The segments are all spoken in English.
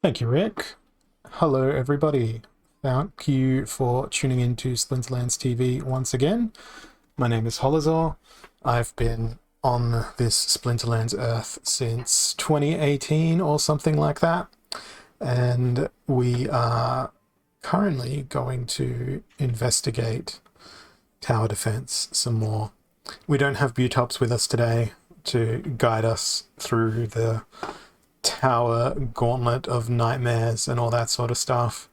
Thank you, Rick. Hello, everybody. Thank you for tuning in to Splinterlands TV once again. My name is Holazor. I've been on this Splinterlands Earth since 2018 or something like that. And we are currently going to investigate tower defense some more. We don't have Butops with us today to guide us through the tower gauntlet of nightmares and all that sort of stuff.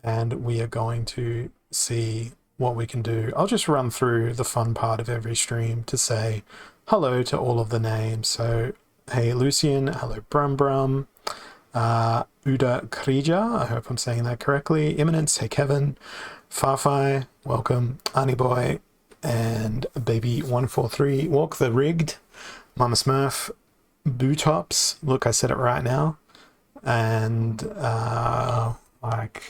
And we are going to see what we can do. I'll just run through the fun part of every stream to say hello to all of the names. So, hey Lucian, hello Brum Brum, Uda Krija, I hope I'm saying that correctly. Imminence, hey Kevin, Farfai, welcome, Boy, and Baby143, Walk the Rigged, Mama Smurf, Bootops, look, I said it right now, and I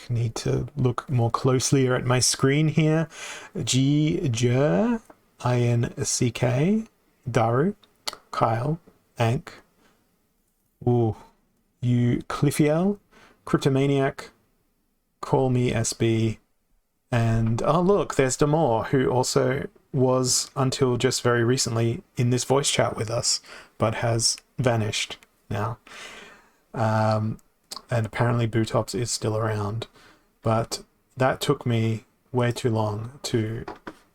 need to look more closely at my screen here. G-Jer, I-N-C-K, Daru, Kyle, Ank, ooh, you Cliffiel, Cryptomaniac, Call Me SB, and oh look, there's Damore, who also was until just very recently in this voice chat with us, but has vanished now. And apparently Bootops is still around, but that took me way too long to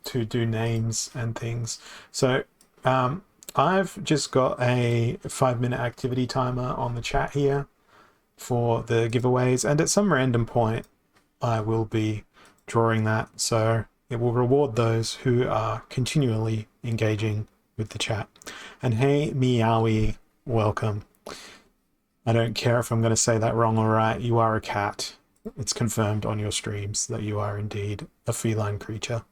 do names and things. So I've just got a 5-minute activity timer on the chat here for the giveaways, and at some random point I will be drawing that, so it will reward those who are continually engaging with the chat. And hey Meowie, welcome. I don't care if I'm going to say that wrong or right, you are a cat. It's confirmed on your streams that you are indeed a feline creature.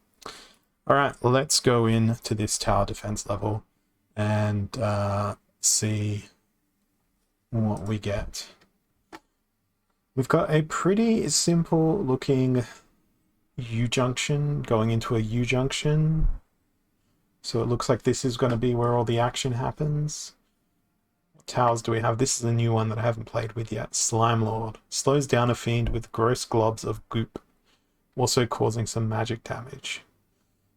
Alright, let's go into this tower defense level and see what we get. We've got a pretty simple looking U-junction going into a U-junction. So it looks like this is going to be where all the action happens. What towers do we have? This is a new one that I haven't played with yet. Slime Lord. Slows down a fiend with gross globs of goop, also causing some magic damage.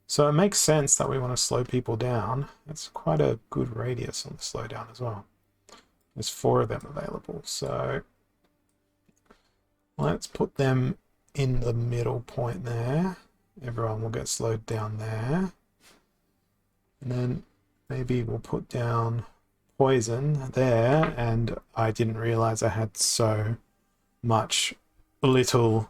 So it makes sense that we want to slow people down. It's quite a good radius on the slowdown as well. There's 4 of them available, so let's put them in the middle point there. Everyone will get slowed down there. And then maybe we'll put down poison there, and I didn't realize I had so much little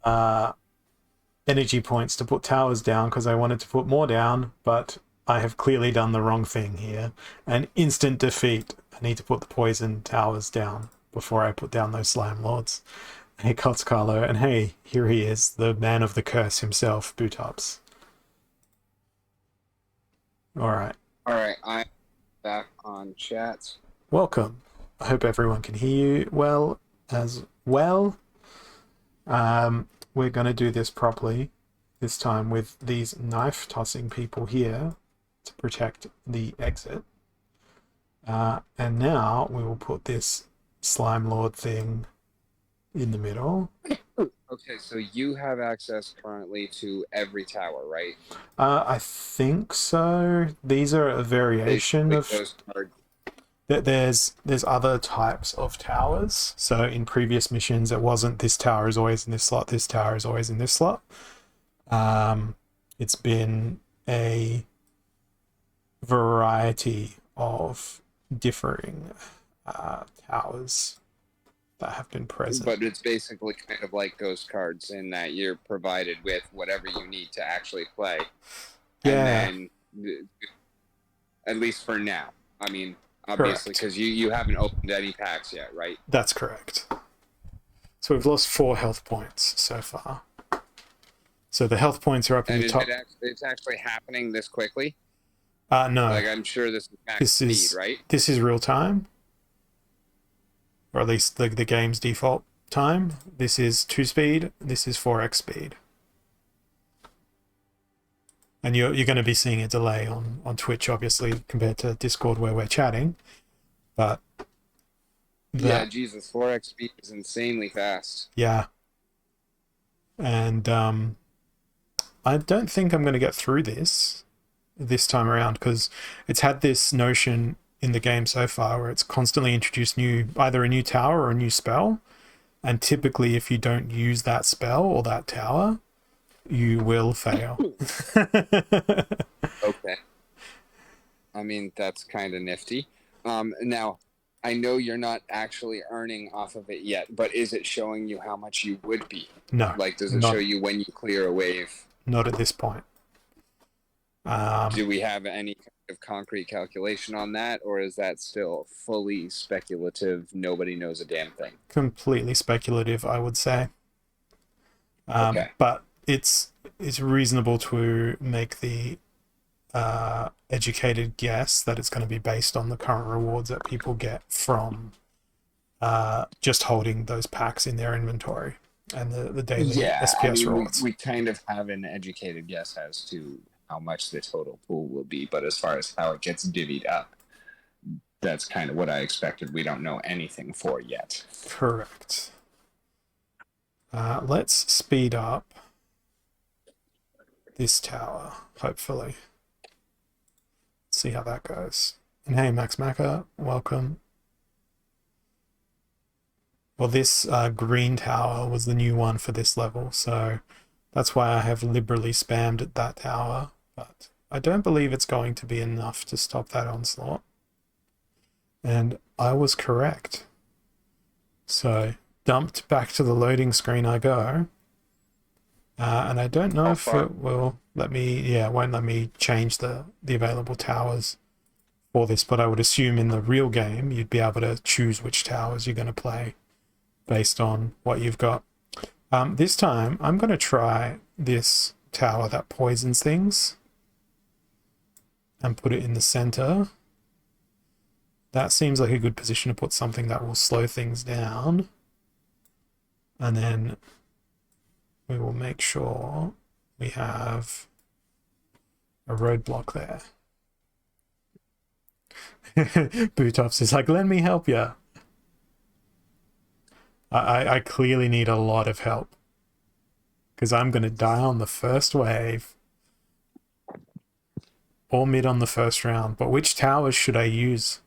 energy points to put towers down because I wanted to put more down, but I have clearly done the wrong thing here. An instant defeat. I need to put the poison towers down before I put down those slime lords. Hey Cots Carlo, and hey, here he is, the man of the curse himself, Bootops. Alright, I'm back on chat. welcome. I hope everyone can hear you well as well. We're going to do this properly, this time with these knife tossing people here to protect the exit. And now we will put this slime lord thing in the middle. Okay, so you have access currently to every tower, right? I think so. These are a variation of... Those cards. There's other types of towers. So in previous missions, it wasn't this tower is always in this slot, this tower is always in this slot. It's been a variety of differing towers that have been present. But it's basically kind of like ghost cards in that you're provided with whatever you need to actually play. Yeah. And then, at least for now. I mean, obviously, because you haven't opened any packs yet, right? That's correct. So we've lost 4 health points so far. So the health points are up in the top. It's actually happening this quickly? No. Like, I'm sure this is max speed, right? This is real time. Or at least the game's default time. This is 2 speed, this is 4x speed. And you're going to be seeing a delay on Twitch, obviously, compared to Discord where we're chatting. But Yeah, that, Jesus, 4x speed is insanely fast. yeah. And I don't think I'm going to get through this time around, because it's had this notion in the game so far where it's constantly introduced either a new tower or a new spell, and typically if you don't use that spell or that tower, you will fail. Okay. I mean, that's kind of nifty. Now, I know you're not actually earning off of it yet, but is it showing you how much you would be? No, Like, does it show not you when you clear a wave? not at this point. Do we have any kind of concrete calculation on that, or is that still fully speculative? Nobody knows a damn thing. Completely speculative, I would say. Okay. But it's reasonable to make the educated guess that it's going to be based on the current rewards that people get from just holding those packs in their inventory and the daily Yeah, I SPS mean, rewards. we kind of have an educated guess as to how much the total pool will be, but as far as how it gets divvied up, that's kind of what I expected. We don't know anything for yet. Correct. Let's speed up this tower, hopefully. See how that goes. And hey, Max Macca, welcome. Well, this green tower was the new one for this level, so that's why I have liberally spammed that tower, but I don't believe it's going to be enough to stop that onslaught. And I was correct. So, dumped back to the loading screen I go. And I don't know if it will let me, it won't let me change the available towers for this, but I would assume in the real game you'd be able to choose which towers you're going to play based on what you've got. This time, I'm going to try this tower that poisons things and put it in the center. That seems like a good position to put something that will slow things down. And then we will make sure we have a roadblock there. Bootops is like, let me help you. I clearly need a lot of help, because I'm going to die on the first wave or mid on the first round. But which towers should I use?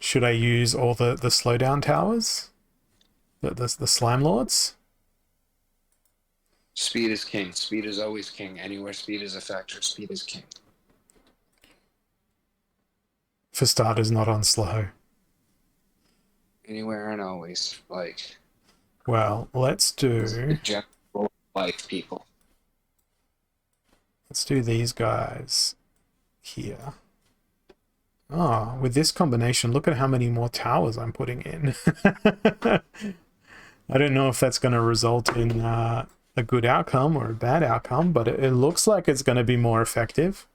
Should I use all the slowdown towers? The slime lords? Speed is king. Speed is always king. Anywhere speed is a factor, speed is king. For starters, not on slow. Anywhere and always. Like, well, let's do life, people. Let's do these guys here. Oh, with this combination, look at how many more towers I'm putting in. I don't know if that's going to result in a good outcome or a bad outcome, but it looks like it's going to be more effective.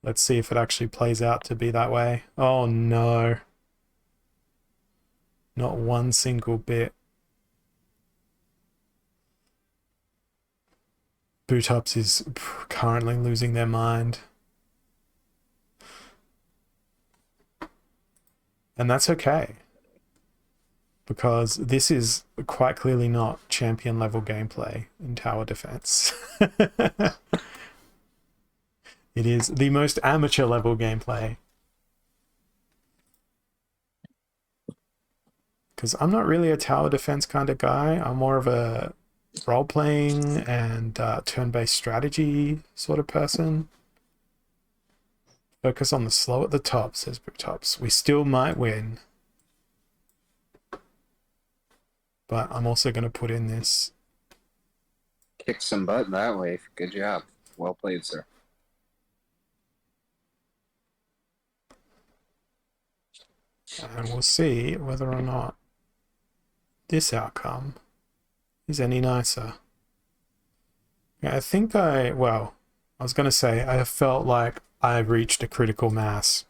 Let's see if it actually plays out to be that way. Oh no. Not one single bit. Bootops is currently losing their mind. And that's okay, because this is quite clearly not champion level gameplay in tower defense. It is the most amateur level gameplay. Because I'm not really a tower defense kind of guy. I'm more of a role-playing and turn-based strategy sort of person. Focus on the slow at the top, says Bootops. We still might win. But I'm also going to put in this. Kick some butt that way. Good job. Well played, sir. And we'll see whether or not this outcome is any nicer. Yeah, I think I was going to say I felt like I reached a critical mass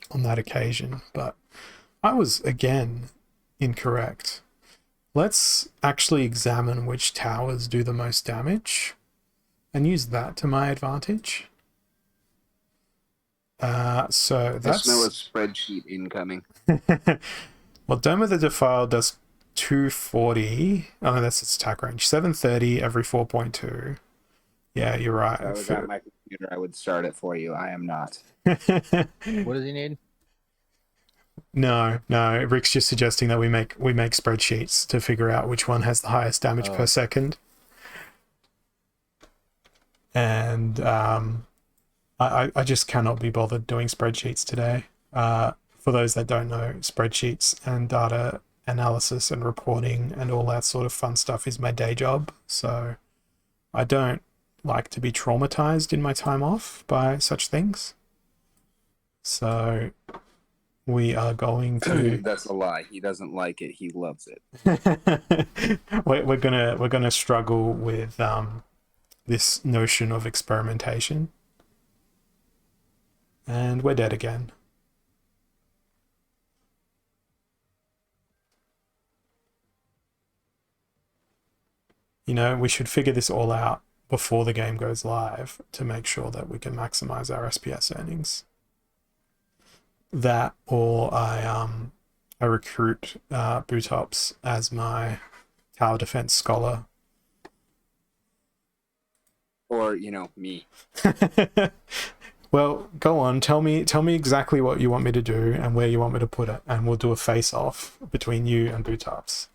on that occasion, but I was again incorrect. Let's actually examine which towers do the most damage and use that to my advantage. So I smell a that's spreadsheet incoming. well, Dome of the Defile does 240. Oh, no, that's its attack range. 730 every 4.2. Yeah, you're If I right. was at my computer, I would start it for you. I am not. What does he need? No, Rick's just suggesting that we make spreadsheets to figure out which one has the highest damage per second. And I just cannot be bothered doing spreadsheets today. For those that don't know, spreadsheets and data analysis and reporting and all that sort of fun stuff is my day job. So I don't like to be traumatized in my time off by such things. So we are going to That's a lie. He doesn't like it. He loves it. we're gonna struggle with this notion of experimentation. And we're dead again. You know, we should figure this all out before the game goes live to make sure that we can maximize our SPS earnings. That, or I recruit Bootops as my tower defense scholar. Or, me. Well, go on. Tell me exactly what you want me to do and where you want me to put it, and we'll do a face-off between you and Bootops.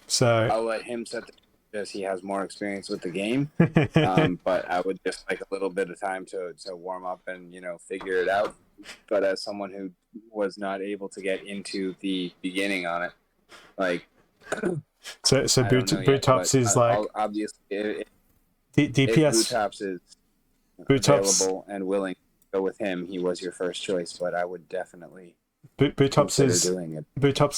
So I'll let him set the because he has more experience with the game. But I would just like a little bit of time to warm up and figure it out. But as someone who was not able to get into the beginning on it, like so Bootops is like obviously DPS. If Bootops is available and willing to go with him, he was your first choice. But I would definitely. Bootops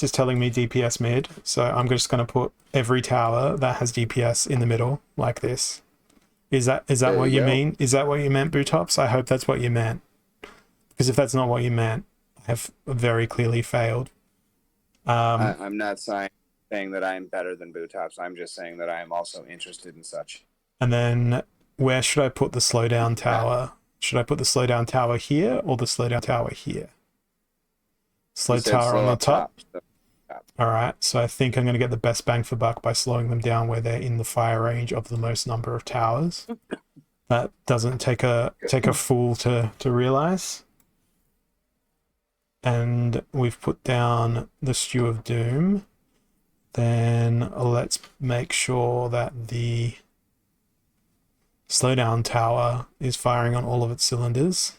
is telling me DPS mid, so I'm just going to put every tower that has DPS in the middle like this. Is that what you mean? Is that what you meant, Bootops? I hope that's what you meant. Because if that's not what you meant, I have very clearly failed. I'm not saying that I'm better than Bootops. I'm just saying that I am also interested in such. And then where should I put the slowdown tower? Should I put the slowdown tower here or the slowdown tower here? Slow tower on the top. All right, so I think I'm going to get the best bang for buck by slowing them down where they're in the fire range of the most number of towers. That doesn't take a fool to realize. And we've put down the Stew of Doom. Then let's make sure that the slowdown tower is firing on all of its cylinders.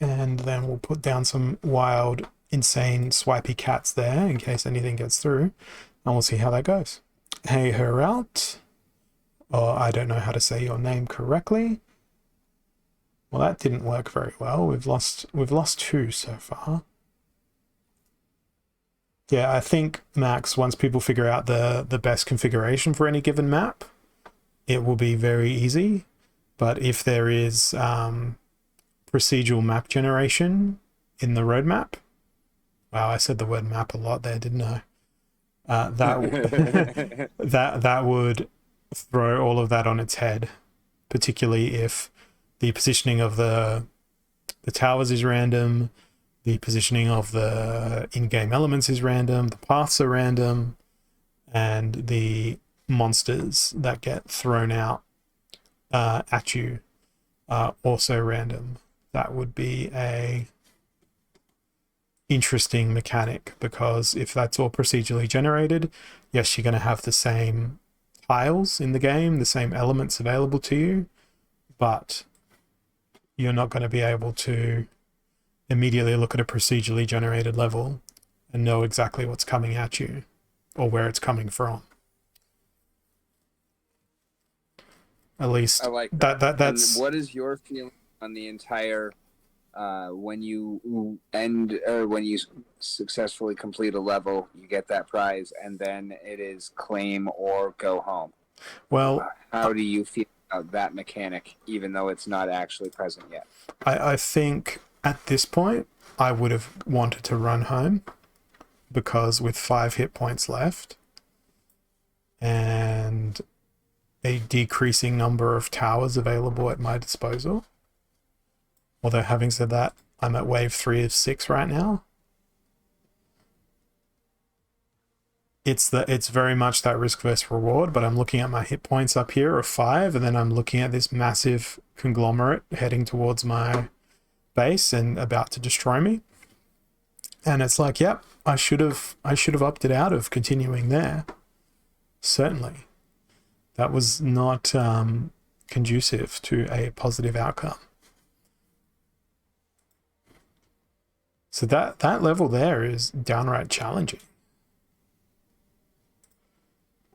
And then we'll put down some wild, insane, swipey cats there in case anything gets through. And we'll see how that goes. Hey, her out. Or I don't know how to say your name correctly. Well, that didn't work very well. We've lost 2 so far. Yeah, I think, Max, once people figure out the best configuration for any given map, it will be very easy. But if there is procedural map generation in the roadmap. Wow, I said the word map a lot there, didn't I? That would throw all of that on its head, particularly if the positioning of the towers is random, the positioning of the in-game elements is random, the paths are random, and the monsters that get thrown out at you are also random. That would be a interesting mechanic, because if that's all procedurally generated, yes, you're going to have the same tiles in the game, the same elements available to you, but you're not going to be able to immediately look at a procedurally generated level and know exactly what's coming at you or where it's coming from. At least I like that's. And what is your feeling on the entire when you end or when you successfully complete a level, you get that prize, and then it is claim or go home? Well, how do you feel about that mechanic, even though it's not actually present yet? I think at this point I would have wanted to run home, because with 5 hit points left, and a decreasing number of towers available at my disposal. Although having said that, I'm at wave 3 of 6 right now. It's very much that risk versus reward, but I'm looking at my hit points up here of 5, and then I'm looking at this massive conglomerate heading towards my base and about to destroy me. And it's like, yep, I should have opted out of continuing there. Certainly. That was not conducive to a positive outcome. So that level there is downright challenging.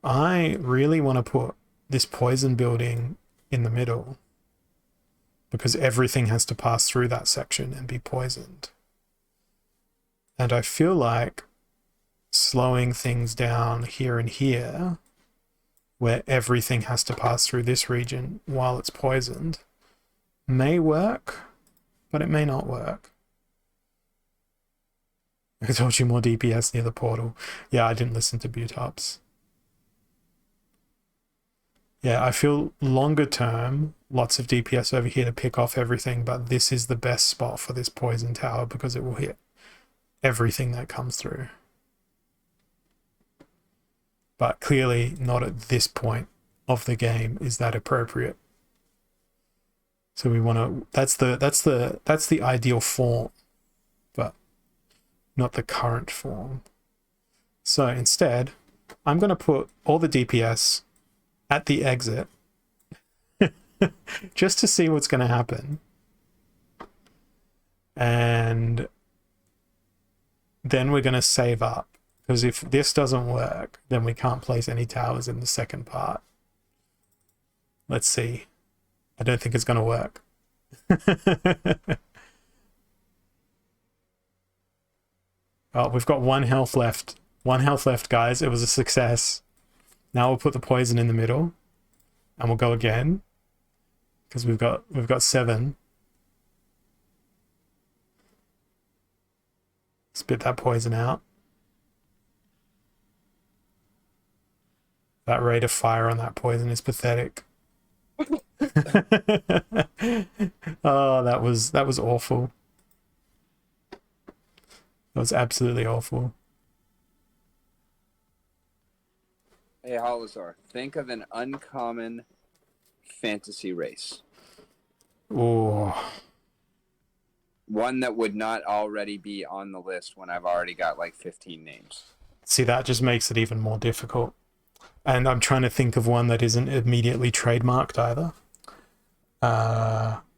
I really want to put this poison building in the middle because everything has to pass through that section and be poisoned. And I feel like slowing things down here and here, where everything has to pass through this region while it's poisoned, may work, but it may not work. I told you more DPS near the portal. Yeah, I didn't listen to Butops. Yeah, I feel longer term, lots of DPS over here to pick off everything, but this is the best spot for this poison tower because it will hit everything that comes through. But clearly not at this point of the game is that appropriate. So we want to, that's the ideal form, but not the current form. So instead, I'm going to put all the DPS at the exit just to see what's going to happen. And then we're going to save up, because if this doesn't work, then we can't place any towers in the second part. Let's see. I don't think it's going to work. Oh, we've got 1 health left. 1 health left, guys. It was a success. Now we'll put the poison in the middle, and we'll go again, because we've got 7. Spit that poison out. That rate of fire on that poison is pathetic. Oh, that was awful. That was absolutely awful. Hey, Holizar, think of an uncommon fantasy race. Oh. One that would not already be on the list when I've already got like 15 names. See, that just makes it even more difficult. And I'm trying to think of one that isn't immediately trademarked either.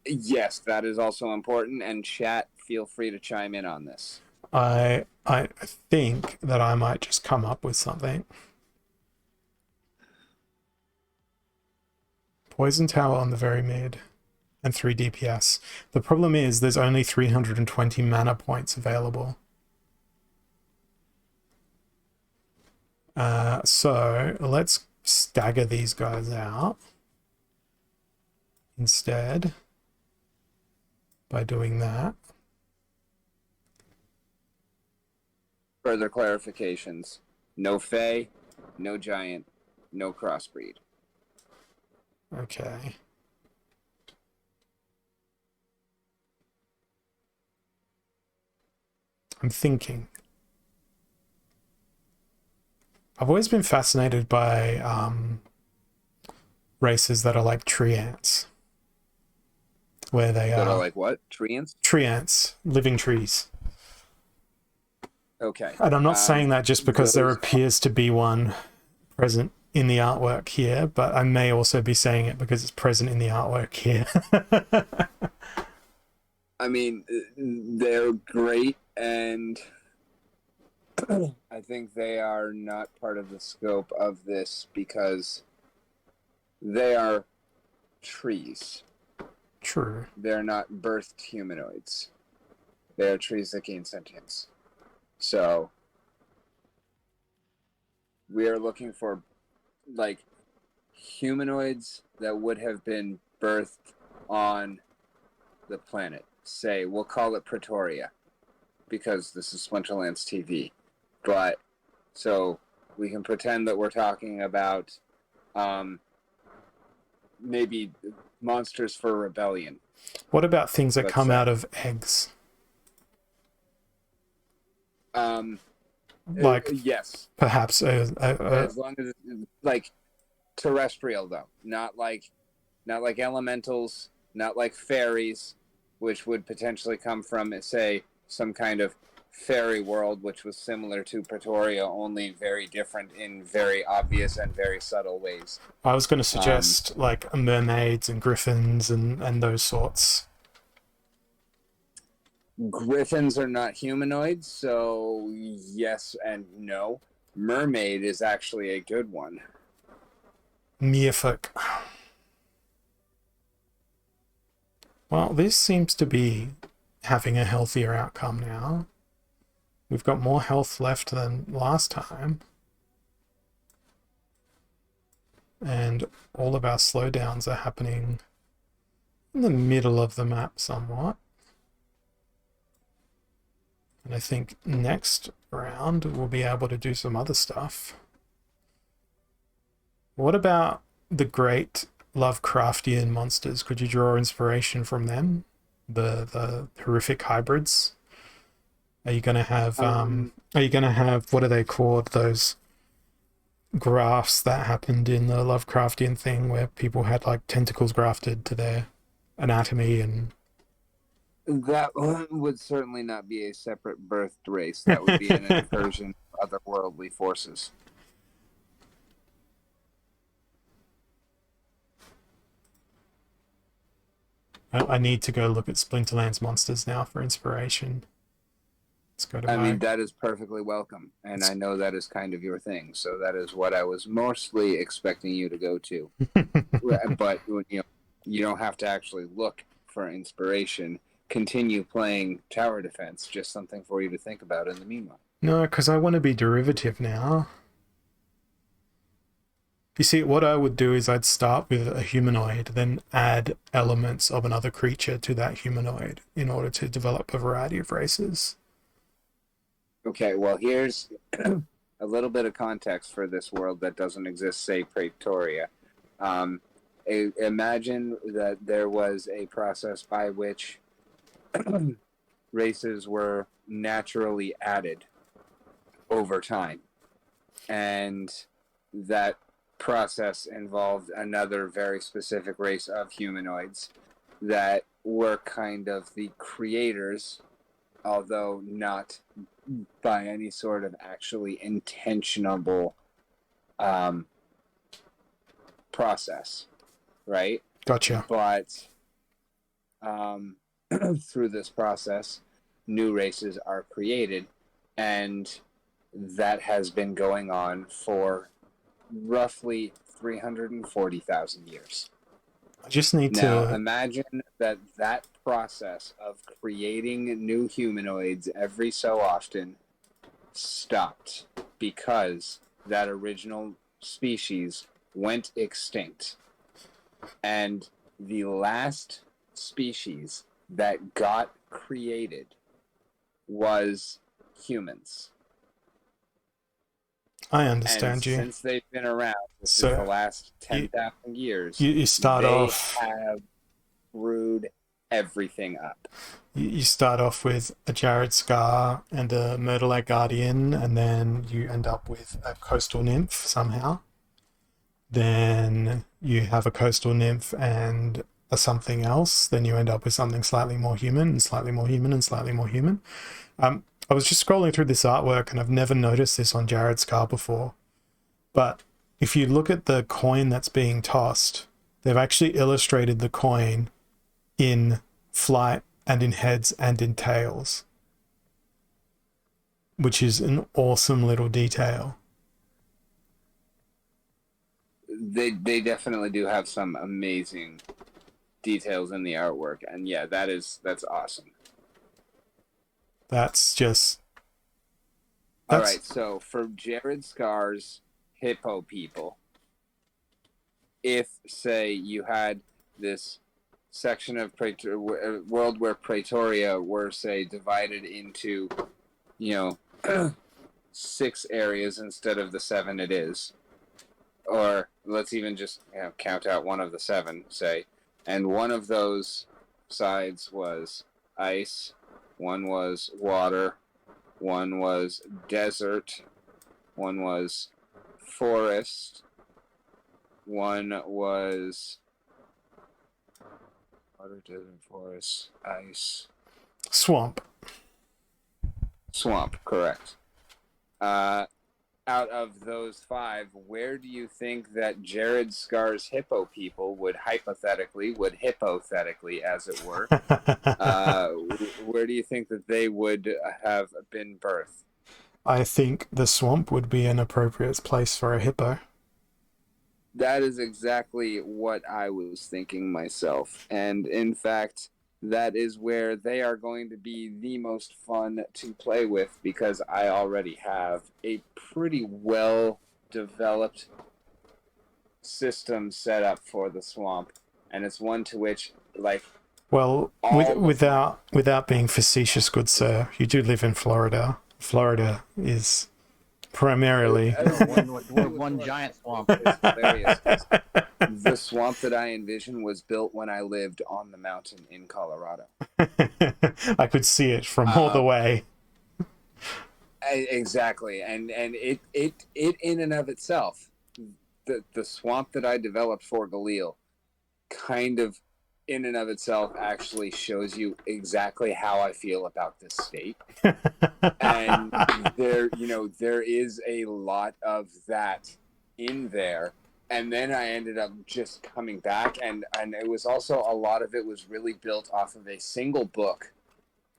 Yes, that is also important. And chat, feel free to chime in on this. I think that I might just come up with something. Poison tower on the very mid and 3 DPS. The problem is there's only 320 mana points available. So let's stagger these guys out instead by doing that. Further clarifications. No Fae, no Giant, no Crossbreed. Okay. I'm thinking. I've always been fascinated by races that are like tree ants. Where they That are like what? Tree ants? Tree ants, living trees. Okay. And I'm not saying that just because there appears to be one present in the artwork here, but I may also be saying it because it's present in the artwork here. I mean, they're great, and I think they are not part of the scope of this because they are trees. True. They're not birthed humanoids. They are trees that gain sentience. So we are looking for like humanoids that would have been birthed on the planet. Say, we'll call it Pretoria because this is Splinterlands TV. But so we can pretend that we're talking about maybe monsters for rebellion. What about things that Let's come say. out of eggs? Like Yes, perhaps as long as it's like terrestrial though, not like elementals, not like fairies, which would potentially come from, say, some kind of fairy world, which was similar to Pretoria, only very different in very obvious and very subtle ways. I was going to suggest like mermaids and griffins and those sorts. Griffins are not humanoids, so yes and no. Mermaid is actually a good one. Merfolk. Well, this seems to be having a healthier outcome now. We've got more health left than last time. And all of our slowdowns are happening in the middle of the map somewhat. And I think next round we'll be able to do some other stuff. What about the great Lovecraftian monsters? Could you draw inspiration from them? The horrific hybrids? Are you gonna have what are they called? Those grafts that happened in the Lovecraftian thing where people had like tentacles grafted to their anatomy and that would certainly not be a separate birthed race. That would be an incursion of otherworldly forces. I need to go look at Splinterlands monsters now for inspiration. Let's go to I mean, that is perfectly welcome, and I know that is kind of your thing, so that is what I was mostly expecting you to go to. But you don't have to actually look for inspiration. Continue playing tower defense, just something for you to think about in the meanwhile. No, because I want to be derivative now. You see, what I would do is I'd start with a humanoid, then add elements of another creature to that humanoid in order to develop a variety of races. Okay, well, here's a little bit of context for this world that doesn't exist, say, Pretoria. Imagine that there was a process by which races were naturally added over time. And that process involved another very specific race of humanoids that were kind of the creators, although not by any sort of actually intentionable process, right? Gotcha. But through this process, new races are created, and that has been going on for roughly 340,000 years. I just need Now, to imagine that process of creating new humanoids every so often stopped because that original species went extinct. And the last species that got created was humans. I understand And you. since they've been around, this So is the last 10,000 years, you start they off have screwed everything up. you start off with a Jared Scar and a Myrtle Guardian, and then you end up with a coastal nymph somehow. Then you have a coastal nymph and a something else. Then you end up with something slightly more human and slightly more human and slightly more human. I was just scrolling through this artwork and I've never noticed this on Jared Scar before. But if you look at the coin that's being tossed, they've actually illustrated the coin in flight and in heads and in tails, which is an awesome little detail. They definitely do have some amazing details in the artwork, and yeah, that's awesome. That's just... All right, so for Jared Scar's hippo people, if, say, you had this section of world where Pretoria were, say, divided into, 6 areas instead of the 7 it is, or let's even just count out one of the 7, say, and one of those sides was ice, one was water, one was desert, one was forest, one was water, desert, forest, ice, Swamp. swamp. Correct. Out of those 5, where do you think that Jared Scar's hippo people would hypothetically, as it were, where do you think that they would have been birthed? I think the swamp would be an appropriate place for a hippo. That is exactly what I was thinking myself. And in fact, that is where they are going to be the most fun to play with, because I already have a pretty well developed system set up for the swamp. And it's one to which, like, well, without being facetious, good sir, you do live in Florida. Florida is primarily We're one giant swamp. It's hilarious. The swamp that I envision was built when I lived on the mountain in Colorado. I could see it from all the way. Exactly, and it in and of itself, the swamp that I developed for Galil, kind of in and of itself actually shows you exactly how I feel about this state. And there is a lot of that in there. And then I ended up just coming back, and it was also, a lot of it was really built off of a single book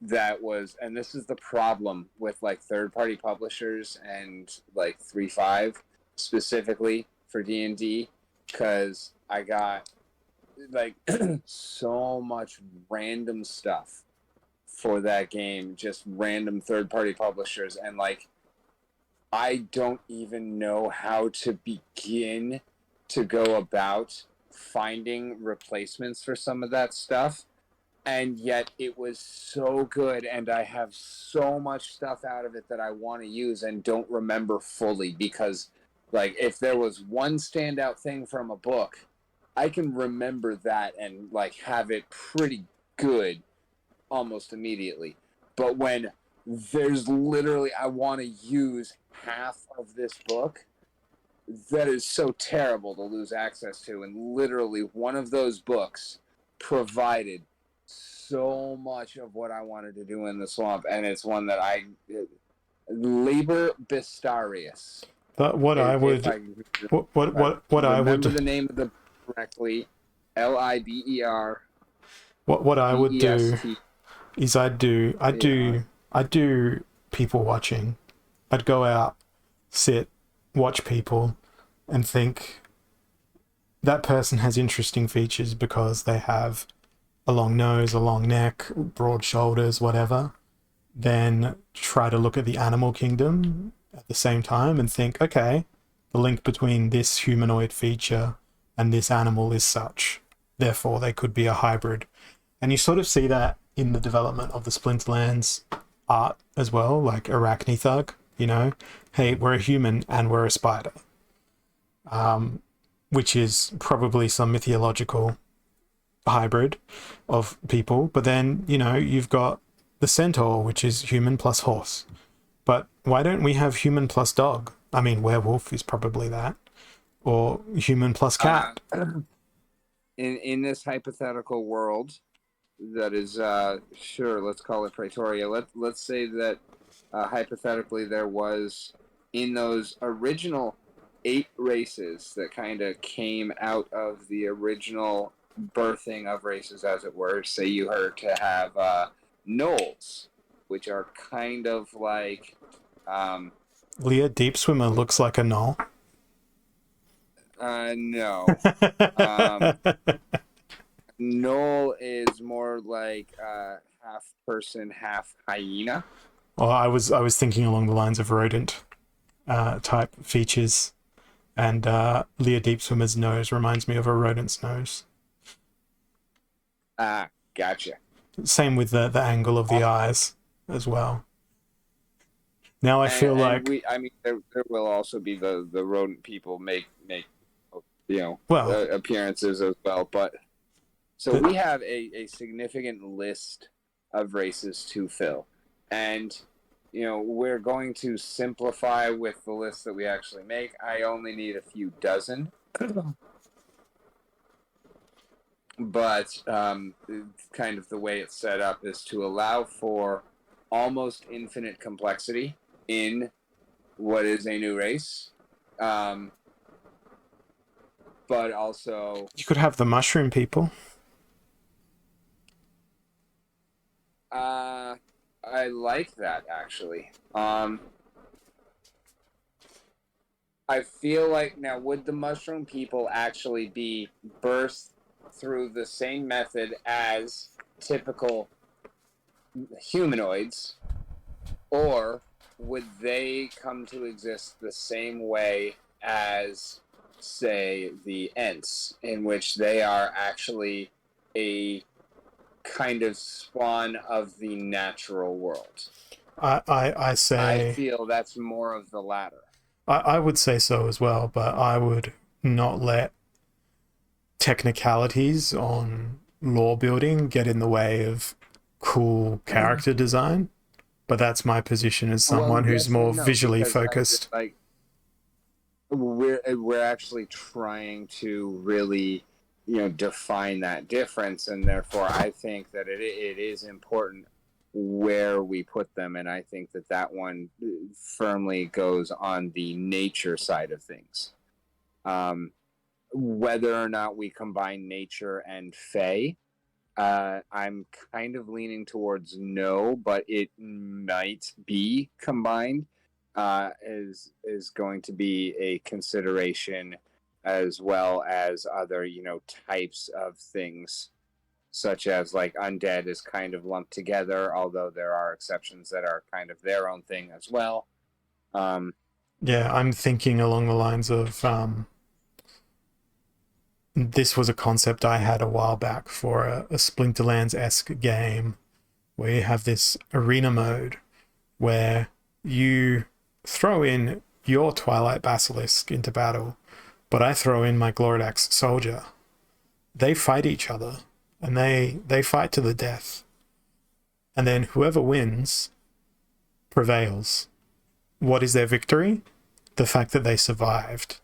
that was, and this is the problem with like third-party publishers and like 3.5 specifically for D&D, because I got like so much random stuff for that game, just random third-party publishers, and like I don't even know how to begin to go about finding replacements for some of that stuff. And yet it was so good, and I have so much stuff out of it that I want to use and don't remember fully, because like if there was one standout thing from a book, I can remember that and like have it pretty good almost immediately. But when there's literally, I want to use half of this book, that is so terrible to lose access to. And literally one of those books provided so much of what I wanted to do in the swamp, and it's one that Liber Bistarius. But what I would remember the name of the correctly, Liber. What I would do is I'd do people watching. I'd go out, sit, watch people, and think that person has interesting features because they have a long nose, a long neck, broad shoulders, whatever. Then try to look at the animal kingdom at the same time and think, okay, the link between this humanoid feature and this animal is such. Therefore, they could be a hybrid. And you sort of see that in the development of the Splinterlands art as well, like Arachnithug, hey, we're a human and we're a spider. Which is probably some mythological hybrid of people. But then, you've got the centaur, which is human plus horse. But why don't we have human plus dog? I mean, werewolf is probably that. Or human plus cat. In this hypothetical world, that is, sure, let's call it Praetoria. Let's say that hypothetically there was, in those original 8 races that kind of came out of the original birthing of races, as it were, say you were to have gnolls, which are kind of like... Leah Deep Swimmer looks like a gnoll. No. Gnoll is more like half person, half hyena. Well, I was thinking along the lines of rodent type features, and Leah Deep Swimmer's nose reminds me of a rodent's nose. Gotcha. Same with the angle of the eyes as well. Now I feel like there will also be the rodent people make Well, appearances as well. But so we have a significant list of races to fill, and we're going to simplify with the list that we actually make. I only need a few dozen. But kind of the way it's set up is to allow for almost infinite complexity in what is a new race. But also... You could have the mushroom people. I like that, actually. I feel like, now, would the mushroom people actually be birthed through the same method as typical humanoids, or would they come to exist the same way as, say, the Ents, in which they are actually a kind of spawn of the natural world? I say... I feel that's more of the latter. I would say so as well, but I would not let technicalities on lore building get in the way of cool character design. But that's my position as someone who's more visually focused. Like, we're actually trying to really, define that difference, and therefore I think that it is important where we put them, and I think that one firmly goes on the nature side of things. Whether or not we combine nature and fae, I'm kind of leaning towards no, but it might be combined. Is going to be a consideration, as well as other types of things, such as like undead is kind of lumped together, although there are exceptions that are kind of their own thing as well. Yeah, I'm thinking along the lines of this was a concept I had a while back for a Splinterlands-esque game where you have this arena mode where you throw in your Twilight Basilisk into battle, but I throw in my Gloridax Soldier. They fight each other, and they fight to the death. And then whoever wins prevails. What is their victory? The fact that they survived.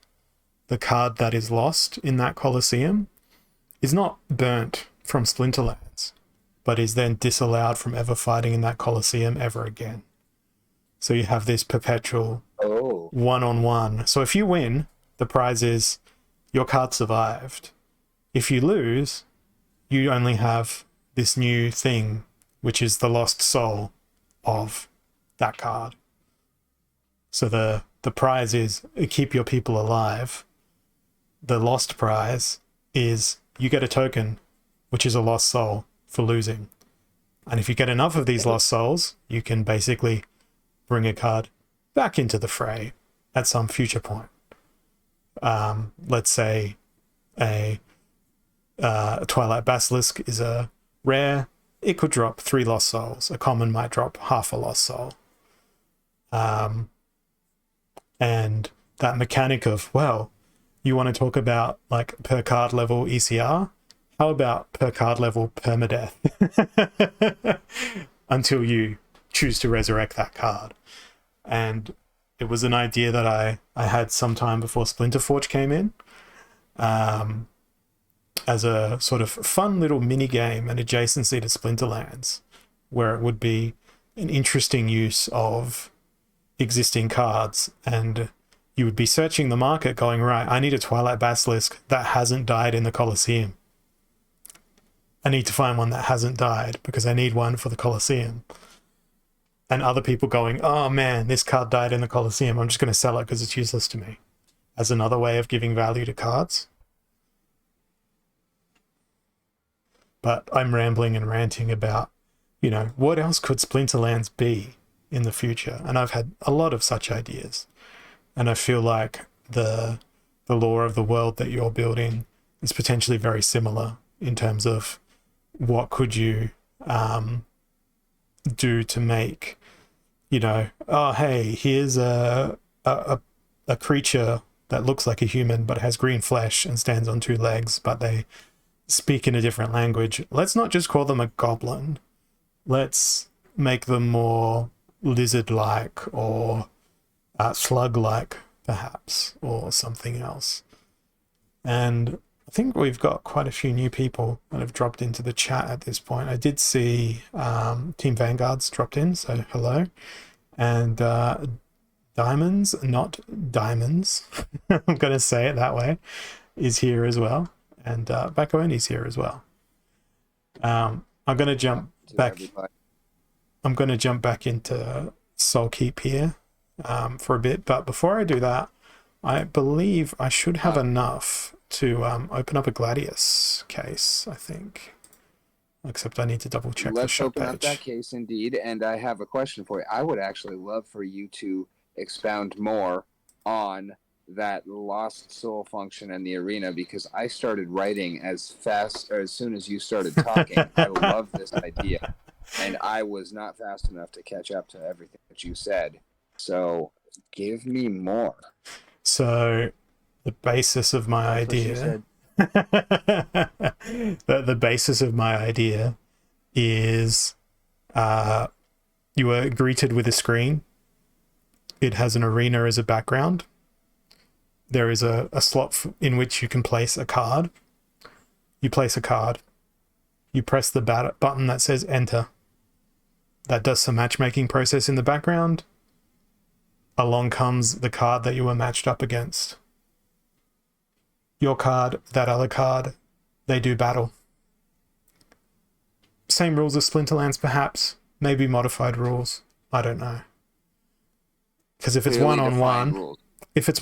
The card that is lost in that Colosseum is not burnt from Splinterlands, but is then disallowed from ever fighting in that Colosseum ever again. So you have this perpetual one-on-one. So if you win, the prize is your card survived. If you lose, you only have this new thing, which is the lost soul of that card. So the prize is keep your people alive. The lost prize is you get a token, which is a lost soul for losing. And if you get enough of these lost souls, you can basically bring a card back into the fray at some future point. Let's say a Twilight Basilisk is a rare. It could drop 3 lost souls. A common might drop half a lost soul. And that mechanic of, well, you want to talk about like per card level ECR? How about per card level permadeath? Until you choose to resurrect that card. And it was an idea that I had some time before Splinterforge came in, as a sort of fun little mini game and adjacency to Splinterlands, where it would be an interesting use of existing cards, and you would be searching the market going, right, I need a Twilight Basilisk that hasn't died in the Colosseum. I need to find one that hasn't died because I need one for the Colosseum. And other people going, oh man, this card died in the Colosseum. I'm just going to sell it because it's useless to me. As another way of giving value to cards. But I'm rambling and ranting about, what else could Splinterlands be in the future? And I've had a lot of such ideas. And I feel like the lore of the world that you're building is potentially very similar in terms of what could you do to make, oh hey, here's a creature that looks like a human but has green flesh and stands on 2 legs, but they speak in a different language. Let's not just call them a goblin. Let's make them more lizard-like or slug-like, perhaps, or something else. And I think we've got quite a few new people that have dropped into the chat at this point. I did see Team Vanguard's dropped in, so hello. And Diamonds, not Diamonds, I'm going to say it that way, is here as well. And Bakoni's here as well. I'm going to jump back. I'm going to jump back into Soulkeep here for a bit. But before I do that, I believe I should have enough to open up a Gladius case, I think. Except I need to double check the shop page. Let's open up that case indeed, and I have a question for you. I would actually love for you to expound more on that lost soul function in the arena, because I started writing as soon as you started talking. I love this idea, and I was not fast enough to catch up to everything that you said. So give me more. So the basis of my idea the basis of my idea is you are greeted with a screen. It has an arena as a background. There is a slot in which you can place a card. You place a card. You press the button that says enter. That does some matchmaking process in the background. Along comes the card that you were matched up against. Your card, that other card, they do battle. Same rules as Splinterlands, perhaps. Maybe modified rules. I don't know. Because if it's one-on-one, it's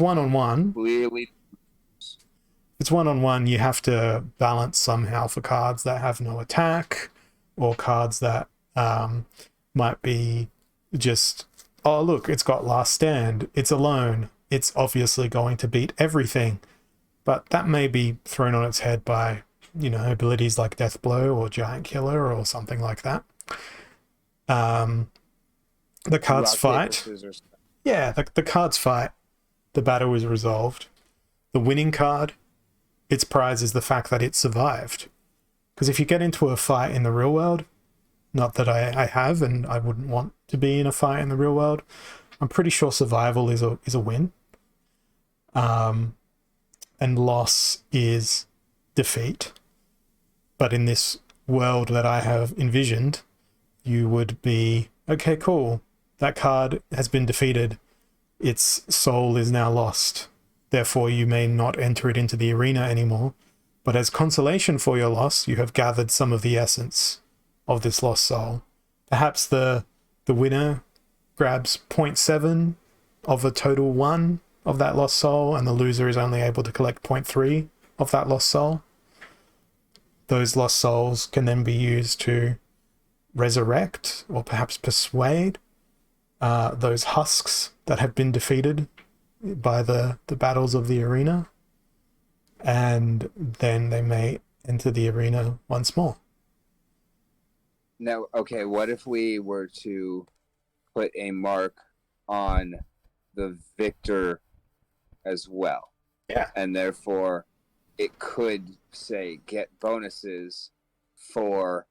one-on-one, you have to balance somehow for cards that have no attack, or cards that might be just, oh look, it's got last stand, it's alone, it's obviously going to beat everything. But that may be thrown on its head by, you know, abilities like Death Blow or Giant Killer or something like that. The cards fight. Yeah, the cards fight. The battle is resolved. The winning card, its prize is the fact that it survived. Because if you get into a fight in the real world, not that I have, and I wouldn't want to be in a fight in the real world, I'm pretty sure survival is a win. And loss is defeat. But in this world that I have envisioned, you would be, okay, cool, that card has been defeated, its soul is now lost, therefore you may not enter it into the arena anymore, but as consolation for your loss, you have gathered some of the essence of this lost soul. Perhaps the winner grabs 0.7 of a total 1 of that lost soul, and the loser is only able to collect 0.3 of that lost soul. Those lost souls can then be used to resurrect or perhaps persuade those husks that have been defeated by the battles of the arena, and then they may enter the arena once more. Now, okay, what if we were to put a mark on the victor as well? Yeah. And therefore, it could say get bonuses for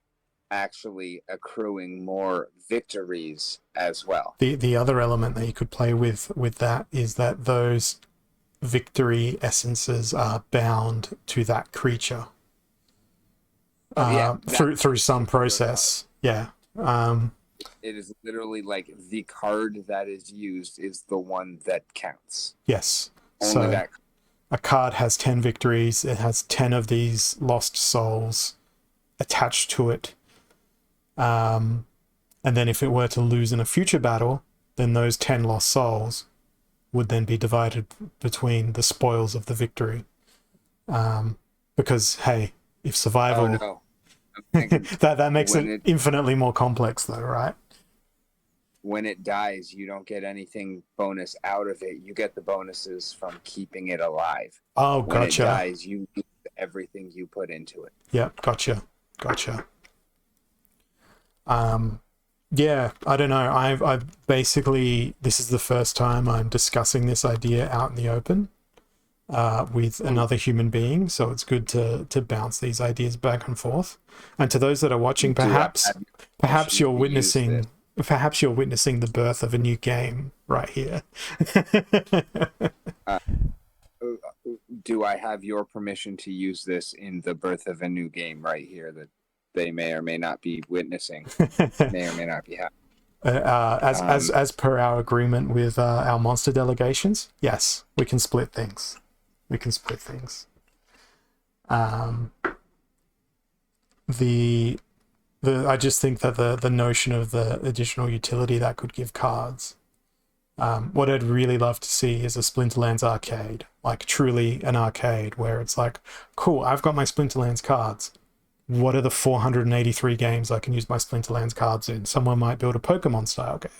actually accruing more victories as well. The other element that you could play with that is that those victory essences are bound to that creature through some process. Yeah. It is literally like the card that is used is the one that counts. Yes. Only so that. A card has 10 victories. It has 10 of these lost souls attached to it. And then if it were to lose in a future battle, then those 10 lost souls would then be divided between the spoils of the victory. Because, hey, if survival... Oh, no. that makes it infinitely more complex, though, right? When it dies, you don't get anything bonus out of it. You get the bonuses from keeping it alive. Oh, when gotcha. When it dies, you lose everything you put into it. Yep, gotcha. Yeah, I don't know. I've basically, this is the first time I'm discussing this idea out in the open. with another human being. So it's good to bounce these ideas back and forth. And to those that are watching, perhaps you're witnessing the birth of a new game right here. Do I have your permission to use this in the birth of a new game right here that they may or may not be witnessing, may or may not be happening? As per our agreement with our monster delegations, yes, we can split things. I just think that the notion of the additional utility that could give cards. What I'd really love to see is a Splinterlands arcade, like truly an arcade where it's like, cool, I've got my Splinterlands cards. What are the 483 games I can use my Splinterlands cards in? Someone might build a Pokemon style game.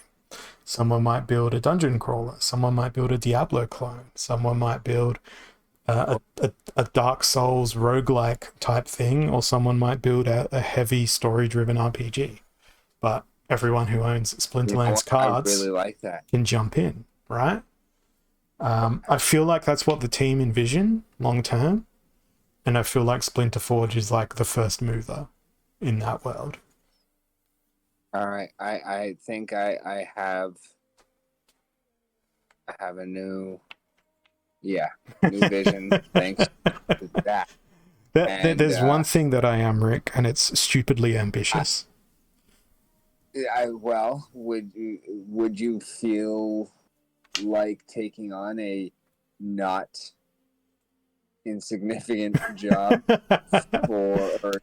Someone might build a dungeon crawler. Someone might build a Diablo clone. Someone might build a Dark Souls roguelike type thing, or someone might build a heavy story-driven RPG. But everyone who owns Splinterlands cards I really like that. can jump in, right? I feel like that's what the team envision long term. And I feel like Splinter Forge is like the first mover in that world. All right. I think I have a new vision thanks to that. There's one thing that I am, Rick, and it's stupidly ambitious. Would you feel like taking on a not insignificant job or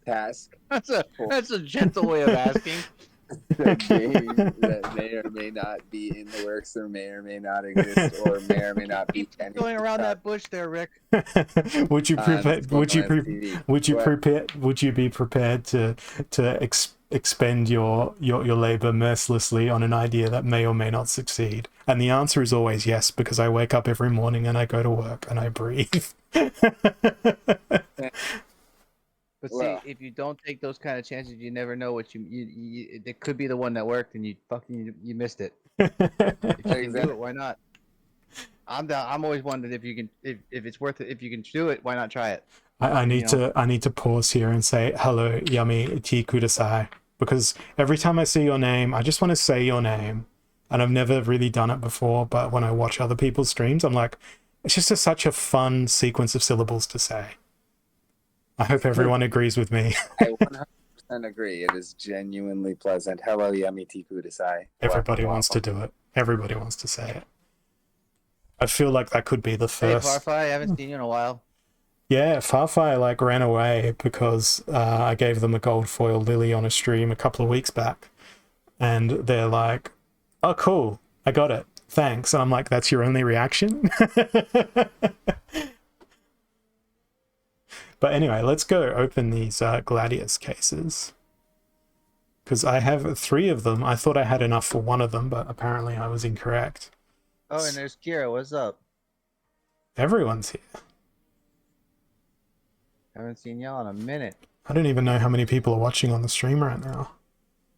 task? That's a gentle way of asking. The game that may or may not be in the works, or may or may not exist, or may or may not be going around that bush there, Rick. Would you be prepared to expend your labor mercilessly on an idea that may or may not succeed? And the answer is always yes, because I wake up every morning and I go to work and I breathe. But see, if you don't take those kind of chances, you never know what you it could be the one that worked and you missed it. If you can do it, why not? I'm always wondering if you can, if it's worth it, if you can do it, why not try it? I need to pause here and say hello, Yami Tea Kudasai, because every time I see your name, I just want to say your name, and I've never really done it before. But when I watch other people's streams, I'm like, it's just such a fun sequence of syllables to say. I hope everyone agrees with me. I 100% agree. It is genuinely pleasant. Hello, Yami Tea Kudasai. Everybody wants to do it. Everybody wants to say it. I feel like that could be the first. Hey, Farfai, I haven't seen you in a while. Yeah, Farfai ran away because I gave them a gold foil lily on a stream a couple of weeks back, and they're like, "Oh, cool, I got it, thanks." And I'm like, "That's your only reaction?" But anyway, let's go open these Gladius cases, because I have 3 of them. I thought I had enough for one of them, but apparently I was incorrect. Oh, and there's Kira. What's up? Everyone's here. Haven't seen y'all in a minute. I don't even know how many people are watching on the stream right now.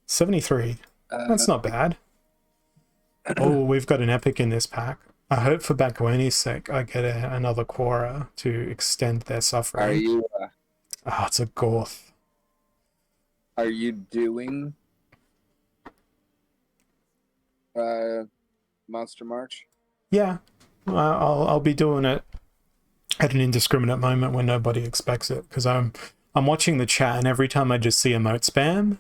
73. That's not bad. Oh, we've got an epic in this pack. I hope for Bakawani's sake I get another Quora to extend their suffering. Are you... Oh, it's a Gorth. Are you doing... Monster March? Yeah. I'll be doing it at an indiscriminate moment when nobody expects it, because I'm watching the chat, and every time I just see emote spam,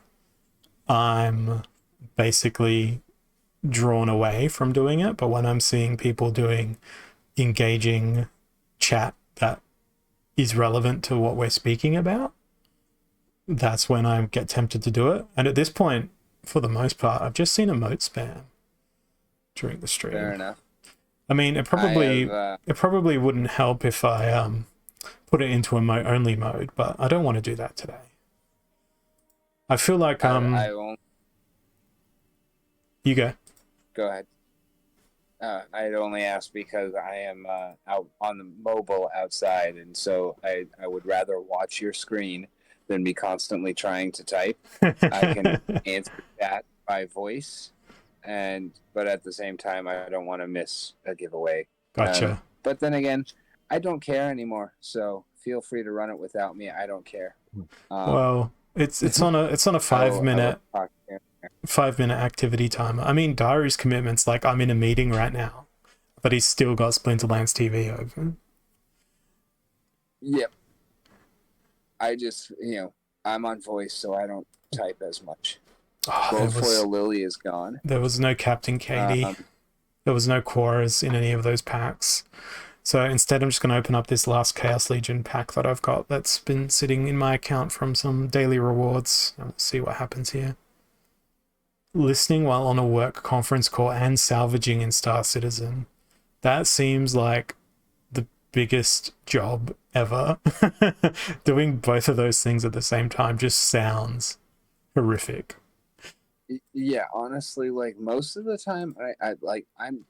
I'm basically drawn away from doing it. But when I'm seeing people doing engaging chat that is relevant to what we're speaking about, that's when I get tempted to do it. And at this point, for the most part, I've just seen emote spam during the stream. Fair enough. I mean, it probably wouldn't help if I put it into emote only mode, but I don't want to do that today. I feel like I won't. You go. Go ahead. I'd only ask because I am out on the mobile outside, and so I would rather watch your screen than be constantly trying to type. I can answer that by voice, but at the same time, I don't want to miss a giveaway. Gotcha. But then again, I don't care anymore. So feel free to run it without me. I don't care. Well, it's on a I will 5-minute talk here. 5-minute activity timer. I mean, Diary's commitments, like, I'm in a meeting right now, but he's still got Splinterlands TV open. Yep. I just, I'm on voice, so I don't type as much. Goldfoil Lily is gone. There was no Captain Katie. There was no Quoras in any of those packs. So instead, I'm just going to open up this last Chaos Legion pack that I've got that's been sitting in my account from some daily rewards. And we'll see what happens here. Listening while on a work conference call and salvaging in Star Citizen. That seems like the biggest job ever. Doing both of those things at the same time just sounds horrific. Yeah, honestly, like most of the time, I'm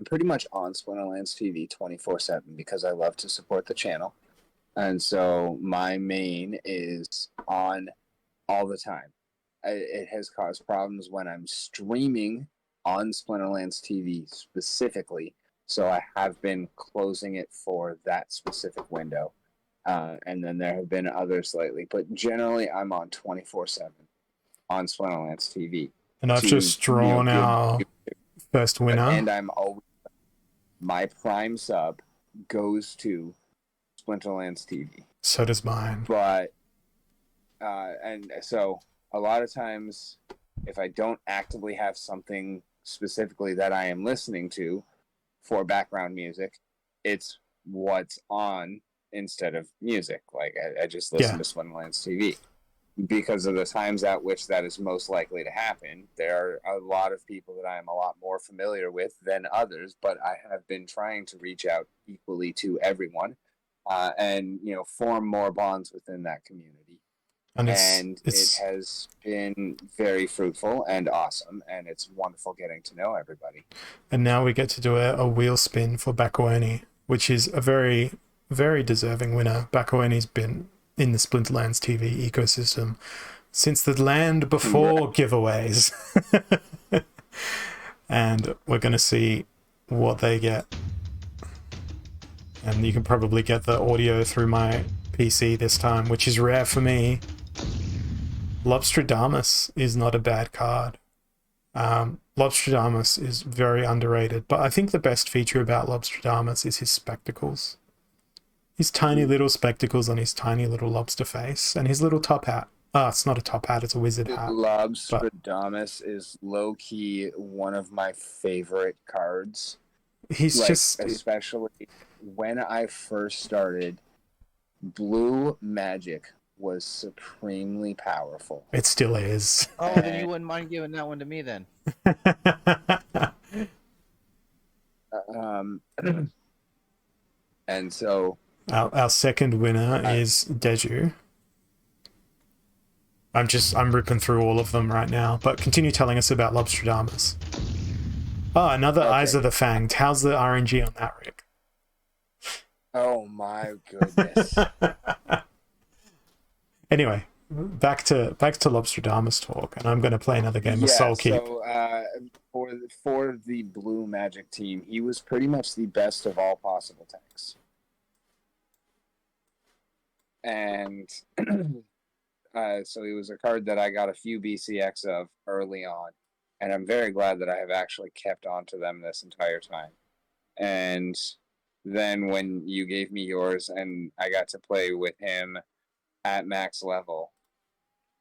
pretty much on Splinterlands TV 24/7 because I love to support the channel, and so my main is on all the time. It has caused problems when I'm streaming on Splinterlands TV specifically, so I have been closing it for that specific window, and then there have been others lately, but generally I'm on 24/7. On Splinterlands TV. And I've just drawn our first winner. And I'm always, my Prime sub goes to Splinterlands TV. So does mine. But, and so a lot of times, if I don't actively have something specifically that I am listening to for background music, it's what's on instead of music. Like, I just listen to Splinterlands TV. Because of the times at which that is most likely to happen, there are a lot of people that I am a lot more familiar with than others, but I have been trying to reach out equally to everyone and, form more bonds within that community. And it has been very fruitful and awesome, and it's wonderful getting to know everybody. And now we get to do a wheel spin for Bakoeni, which is a very, very deserving winner. Bakoeni's been in the Splinterlands TV ecosystem since the land before giveaways. And we're going to see what they get. And you can probably get the audio through my PC this time, which is rare for me. Lobstradamus is not a bad card. Lobstradamus is very underrated, but I think the best feature about Lobstradamus is his spectacles. His tiny little spectacles on his tiny little lobster face, and his little top hat. Oh, it's not a top hat, it's a wizard hat. Lobstradamus is low-key one of my favorite cards. Especially when I first started, blue magic was supremely powerful. It still is. Oh, then you wouldn't mind giving that one to me then. And so... Our second winner is Deju. I'm ripping through all of them right now, but continue telling us about Lobstradamus. Oh, another Eyes of the Fanged. How's the RNG on that, Rick? Oh my goodness. Anyway, back to Lobstradamus talk, and I'm going to play another game of Soul Keep. So for the blue magic team, he was pretty much the best of all possible tanks. And so he was a card that I got a few BCX of early on, and I'm very glad that I have actually kept on to them this entire time. And then when you gave me yours and I got to play with him at max level,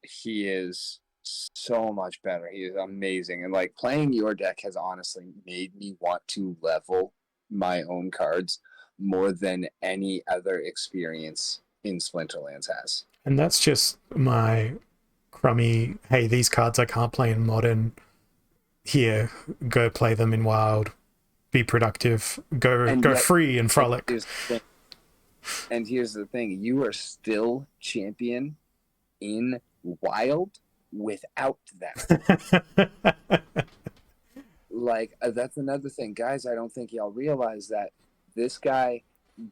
he is so much better. He is amazing. And like playing your deck has honestly made me want to level my own cards more than any other experience in Splinterlands has. And that's just my crummy, hey, these cards I can't play in Modern. Here, go play them in Wild. Be productive. Go free and frolic. And here's the thing. You are still champion in Wild without them. That's another thing. Guys, I don't think y'all realize that this guy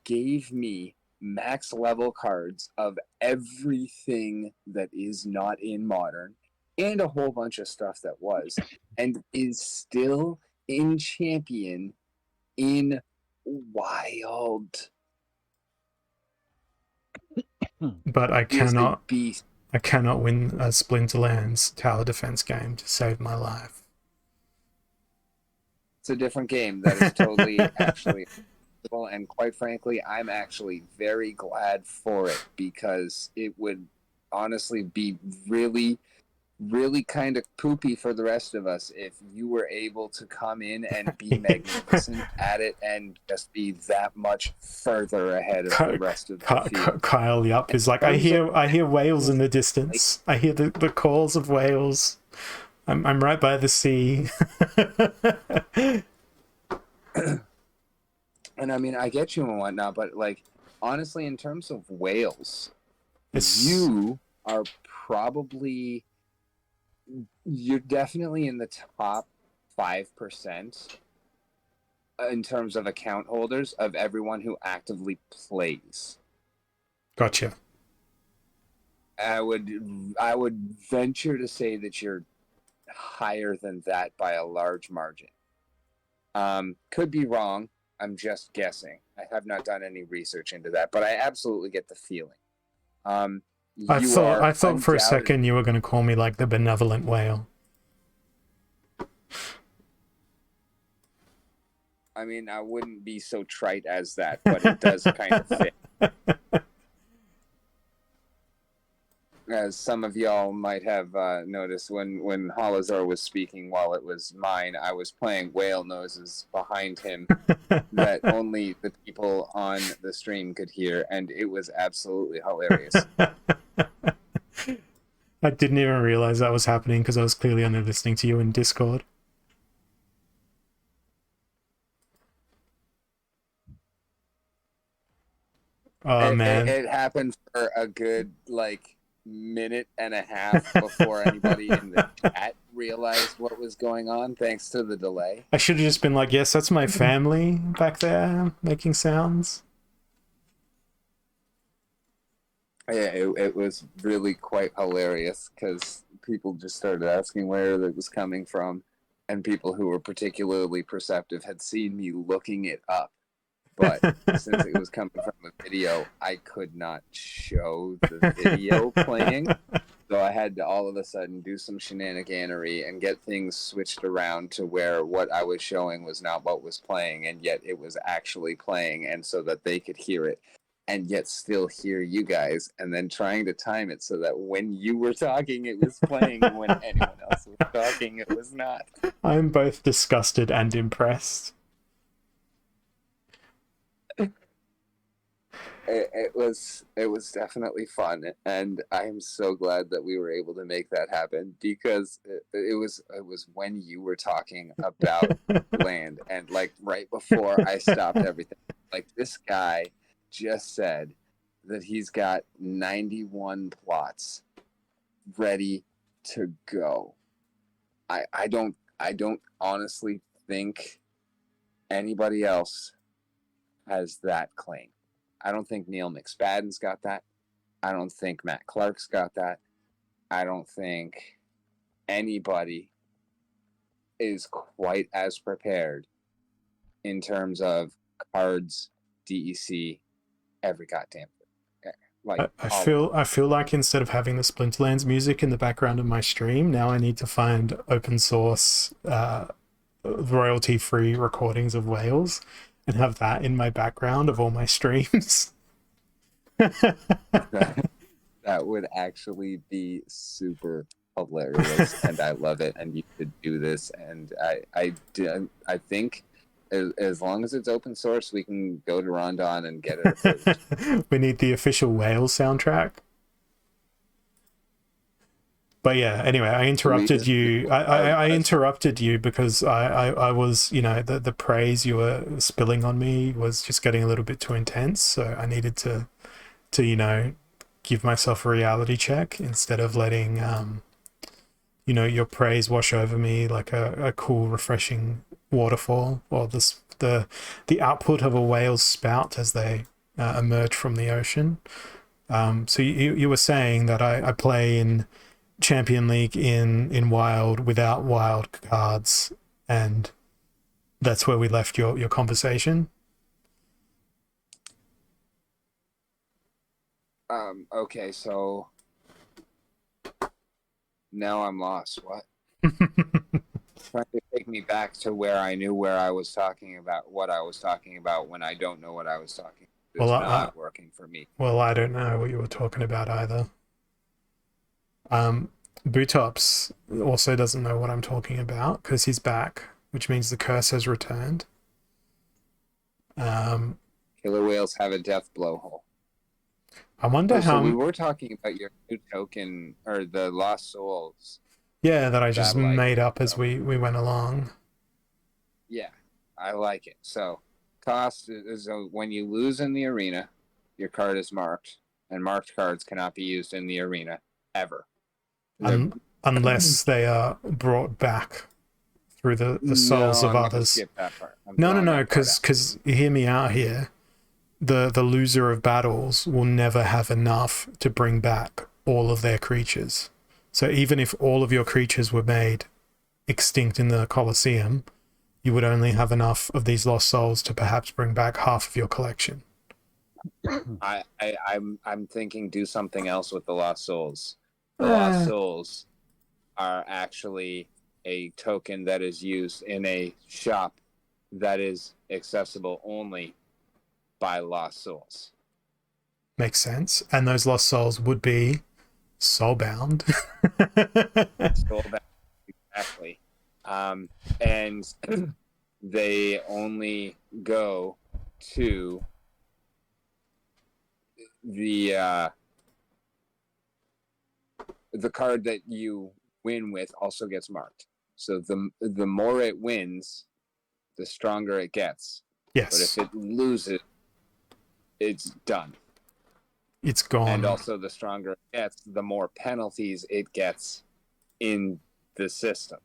gave me max level cards of everything that is not in Modern and a whole bunch of stuff that was, and is still in champion in wild. But He is a beast. I cannot win a Splinterlands tower defense game to save my life. It's a different game that is totally actually, and quite frankly, I'm actually very glad for it, because it would honestly be really, really kind of poopy for the rest of us if you were able to come in and be magnificent at it and just be that much further ahead of the rest of the field. Kyle Yup is like, I hear whales in the distance. I hear the calls of whales. I'm right by the sea. And I mean, I get you and whatnot, but like, honestly, in terms of whales, you are probably, you're definitely in the top 5% in terms of account holders of everyone who actively plays. Gotcha. I would venture to say that you're higher than that by a large margin. Could be wrong. I'm just guessing. I have not done any research into that, but I absolutely get the feeling. I thought for a second you were going to call me like the benevolent whale. I mean, I wouldn't be so trite as that, but it does kind of fit. As some of y'all might have noticed, when Holazar was speaking while it was mine, I was playing whale noises behind him that only the people on the stream could hear, and it was absolutely hilarious. I didn't even realize that was happening because I was clearly only listening to you in Discord. Oh, man. It happened for a good, like, minute and a half before anybody in the chat realized what was going on, thanks to the delay. I should have just been like, yes, that's my family back there making sounds. Yeah, it was really quite hilarious, because people just started asking where it was coming from, and people who were particularly perceptive had seen me looking it up. But since it was coming from a video, I could not show the video playing. So I had to all of a sudden do some shenaniganery and get things switched around to where what I was showing was not what was playing, and yet it was actually playing, and so that they could hear it and yet still hear you guys, and then trying to time it so that when you were talking, it was playing, and when anyone else was talking, it was not. I'm both disgusted and impressed. It was definitely fun, and I'm so glad that we were able to make that happen, because it was when you were talking about land, and like right before I stopped everything, like, this guy just said that he's got 91 plots ready to go. I don't honestly think anybody else has that claim. I don't think Neil McSpadden's got that. I don't think Matt Clark's got that. I don't think anybody is quite as prepared in terms of cards, DEC, every goddamn thing. Like, I feel like instead of having the Splinterlands music in the background of my stream, now I need to find open source royalty-free recordings of whales and have that in my background of all my streams. That would actually be super hilarious, and I love it. And you could do this, and I think as long as it's open source, we can go to Rondon and get it approved. We need the official whale soundtrack. But yeah, anyway, I interrupted you. I interrupted you because I was, you know, the praise you were spilling on me was just getting a little bit too intense. So I needed to you know, give myself a reality check instead of letting, you know, your praise wash over me like a cool, refreshing waterfall, or the output of a whale's spout as they emerge from the ocean. So you were saying that I play in Champion League in Wild without wild cards, and that's where we left your conversation. Okay, so now I'm lost. What? Trying to take me back to where I knew where I was talking about what I was talking about when I don't know what I was talking about. It's Well, not working for me. Well, I don't know what you were talking about either. Bootops also doesn't know what I'm talking about because he's back, which means the curse has returned. Killer whales have a death blowhole. I wonder how. So we were talking about your new token or the Lost Souls. Yeah, that I just made up as we went along. Yeah, I like it. So cost is when you lose in the arena, your card is marked, and marked cards cannot be used in the arena ever. Unless they are brought back through the souls of others. Skip that part. No, because hear me out here. The loser of battles will never have enough to bring back all of their creatures. So even if all of your creatures were made extinct in the Colosseum, you would only have enough of these lost souls to perhaps bring back half of your collection. I'm thinking do something else with the Lost Souls. The Lost Souls are actually a token that is used in a shop that is accessible only by Lost Souls. Makes sense. And those Lost Souls would be soulbound. Soulbound, exactly. And they only go to the card that you win with also gets marked. So the more it wins, the stronger it gets. Yes. But if it loses, it's done. It's gone. And also the stronger it gets, the more penalties it gets in the system.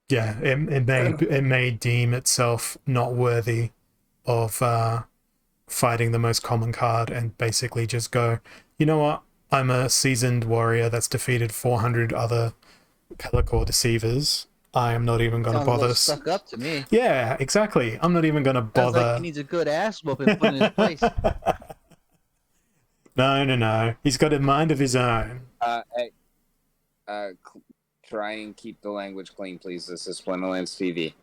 Yeah, it may deem itself not worthy of fighting the most common card and basically just go, you know what? I'm a seasoned warrior that's defeated 400 other Pellicor deceivers. I am not even going to bother. Stuck up to me. Yeah, exactly. I'm not even going to bother. Sounds like he needs a good ass whooping put in his place. No. He's got a mind of his own. Hey, try and keep the language clean, please. This is Splinterlands TV.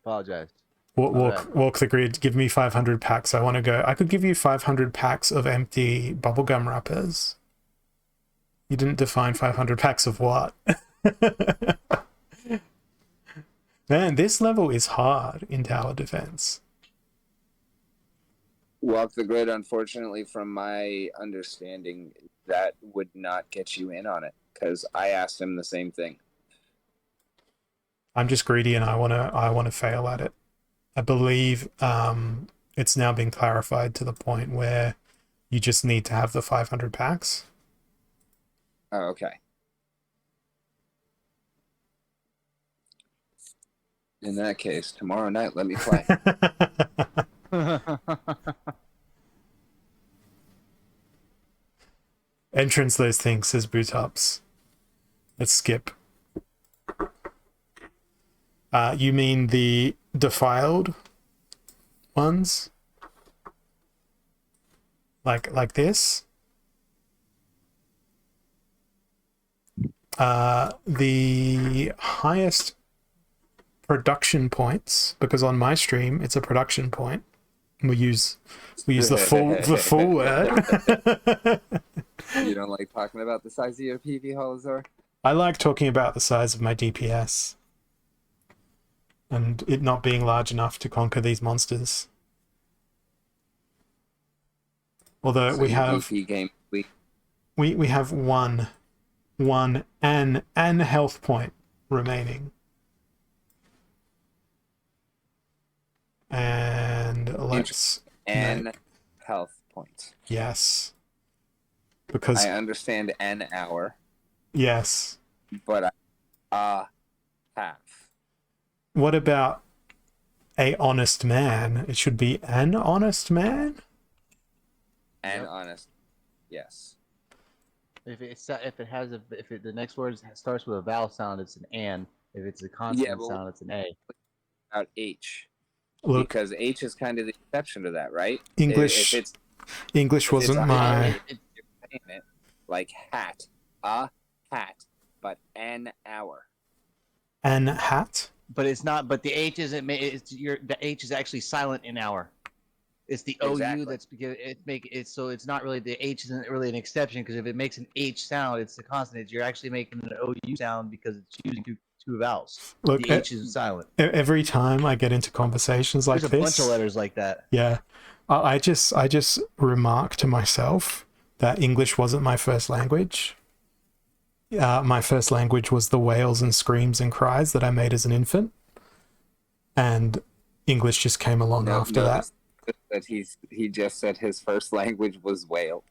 Apologize. Walk the grid. Give me 500 packs. I want to go. I could give you 500 packs of empty bubblegum wrappers. You didn't define 500 packs of what? Man, this level is hard in tower defense. Walk the grid, unfortunately, from my understanding, that would not get you in on it because I asked him the same thing. I'm just greedy and I want to fail at it. I believe it's now been clarified to the point where you just need to have the 500 packs. Oh, okay. In that case, tomorrow night, let me play. Entrance those things, says Bootops. Let's skip. You mean the defiled ones? Like this? The highest production points, because on my stream it's a production point. We use the full word. You don't like talking about the size of your PV, Holazor? I like talking about the size of my DPS. And it not being large enough to conquer these monsters. Although so we have we have one health point remaining. And let's health point. Yes. Because I understand an hour. Yes. But half. What about a honest man? It should be an honest man? Honest. Yes. If the next word starts with a vowel sound, it's an an. If it's a consonant sound, it's an a. About H. Look, because H is kind of the exception to that, right? English. If it's English If it's wasn't a my... you're saying it like a hat, but an hour. An hat? But it's not. But the H isn't. The H is actually silent in hour. It's the Exactly. OU that's because so it's not really the H isn't really an exception because if it makes an H sound, it's the consonant. You're actually making an OU sound because it's using two vowels. Look, The H is silent. every time I get into conversations like There's a this, bunch of letters like that. yeah, I just remark to myself that English wasn't my first language. My first language was the wails and screams and cries that I made as an infant, and English just came along after that. That he just said his first language was whale.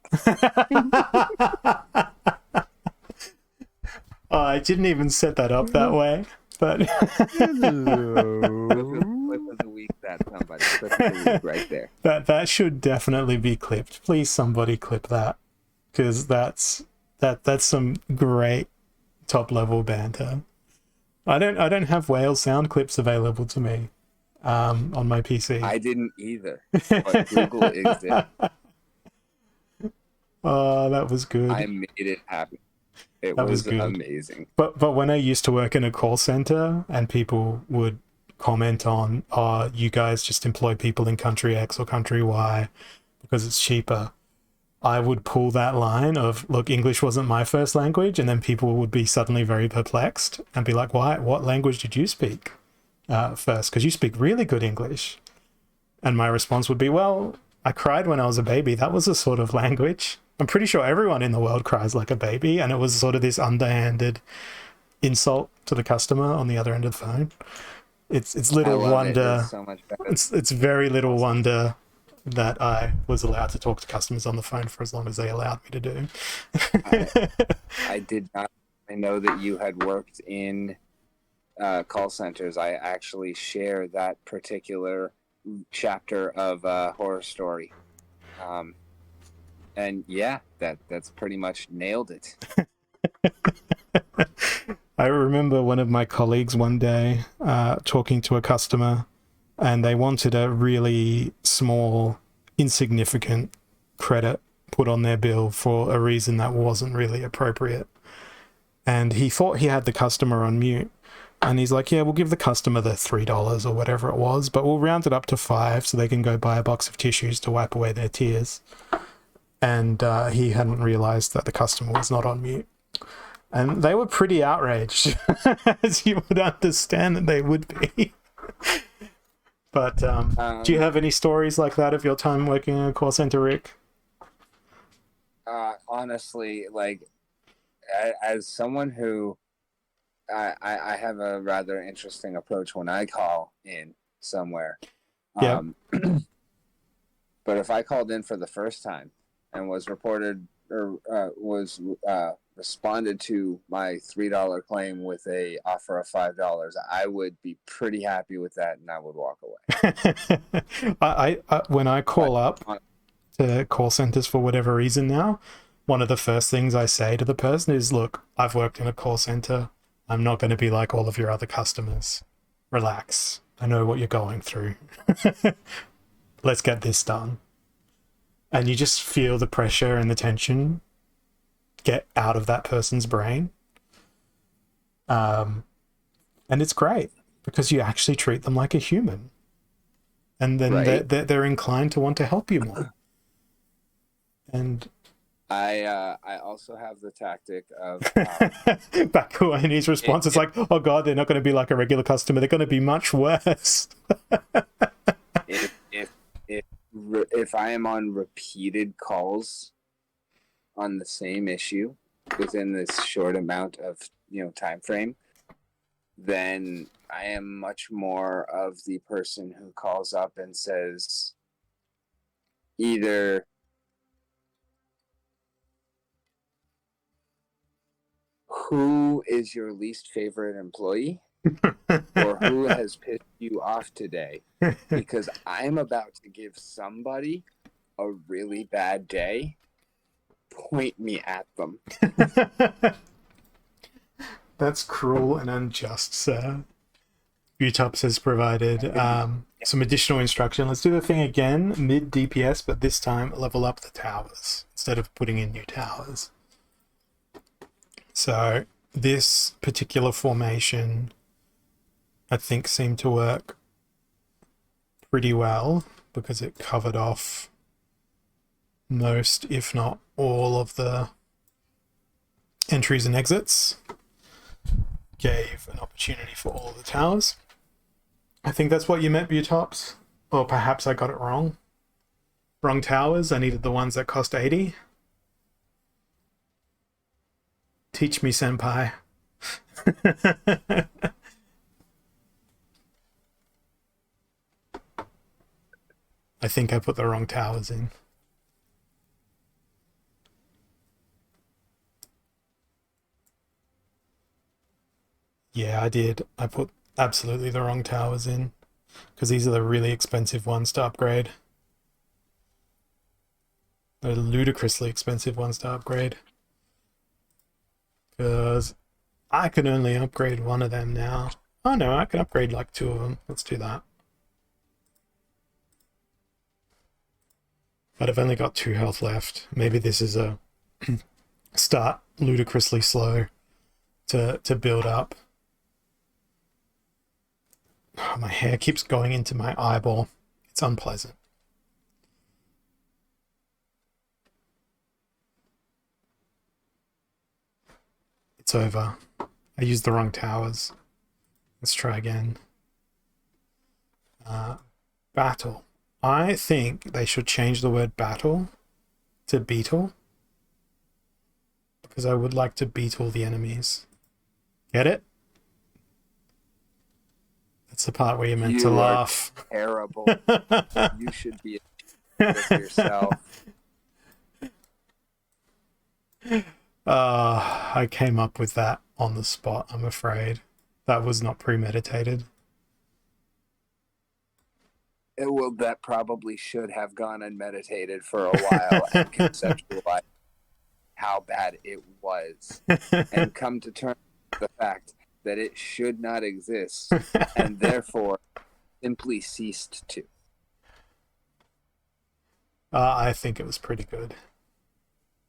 Oh, I didn't even set that up that way, but Clip of the week, that somebody. Clip of the week right there. that should definitely be clipped. Please, somebody clip that, because that's some great top level banter. I don't have whale sound clips available to me on my PC. I didn't either, but Google exists. Oh, that was good. I made it happen. It That was was good. amazing. But when I used to work in a call center and people would comment on, oh, you guys just employ people in country X or country Y because it's cheaper, I would pull that line of, look, English wasn't my first language, and then people would be suddenly very perplexed and be like, why? What language did you speak first? Because you speak really good English. And my response would be, well, I cried when I was a baby. That was a sort of language. I'm pretty sure everyone in the world cries like a baby, and it was sort of this underhanded insult to the customer on the other end of the phone. It's little wonder. It's so much better. It's very little wonder that I was allowed to talk to customers on the phone for as long as they allowed me to do. I did not. I know that you had worked in call centers. I actually share that particular chapter of Horror Story. And yeah, that's pretty much nailed it. I remember one of my colleagues one day talking to a customer, and they wanted a really small, insignificant credit put on their bill for a reason that wasn't really appropriate. And he thought he had the customer on mute. And he's like, yeah, we'll give the customer the $3 or whatever it was, but we'll round it up to $5 so they can go buy a box of tissues to wipe away their tears. And he hadn't realized that the customer was not on mute. And they were pretty outraged, as you would understand that they would be. But do you have any stories like that of your time working in a call center, Rick? Honestly, like, as someone who I have a rather interesting approach when I call in somewhere. Yeah. But if I called in for the first time and was reported or was responded to my $3 claim with a offer of $5, I would be pretty happy with that, and I would walk away. I when I call up to call centers for whatever reason now, one of the first things I say to the person is, look, I've worked in a call center. I'm not going to be like all of your other customers. Relax. I know what you're going through. Let's get this done. And you just feel the pressure and the tension get out of that person's brain. And it's great because you actually treat them like a human. And then right. they're inclined to want to help you more. And I also have the tactic of back when his response is like, oh god, they're not going to be like a regular customer, they're going to be much worse. if I am on repeated calls on the same issue within this short amount of time frame, then I am much more of the person who calls up and says either who is your least favorite employee or who has pissed you off today, because I'm about to give somebody a really bad day. Point me at them. That's cruel and unjust, sir. UTOPS has provided some additional instruction. Let's do the thing again, mid DPS, but this time level up the towers instead of putting in new towers. So this particular formation, I think, seemed to work pretty well because it covered off most, if not all, of the entries and exits. Gave an opportunity for all of the towers. I think that's what you meant, Butops. Or perhaps I got it wrong. Wrong towers. I needed the ones that cost 80. Teach me, senpai. I think I put the wrong towers in. Yeah, I did. I put absolutely the wrong towers in because these are the really expensive ones to upgrade. They're ludicrously expensive ones to upgrade because I can only upgrade one of them now. Oh no, I can upgrade like 2 of them. Let's do that. But I've only got 2 health left. Maybe this is a start ludicrously slow to build up. Oh, my hair keeps going into my eyeball. It's unpleasant. It's over. I used the wrong towers. Let's try again. Battle. I think they should change the word battle to beetle. Because I would like to beetle the enemies. Get it? That's the part where you're meant to laugh. Terrible. You should be with yourself. I came up with that on the spot, I'm afraid. That was not premeditated. Well, that probably should have gone unmeditated for a while and conceptualized how bad it was and come to terms with the fact that it should not exist and therefore simply ceased to. I think it was pretty good.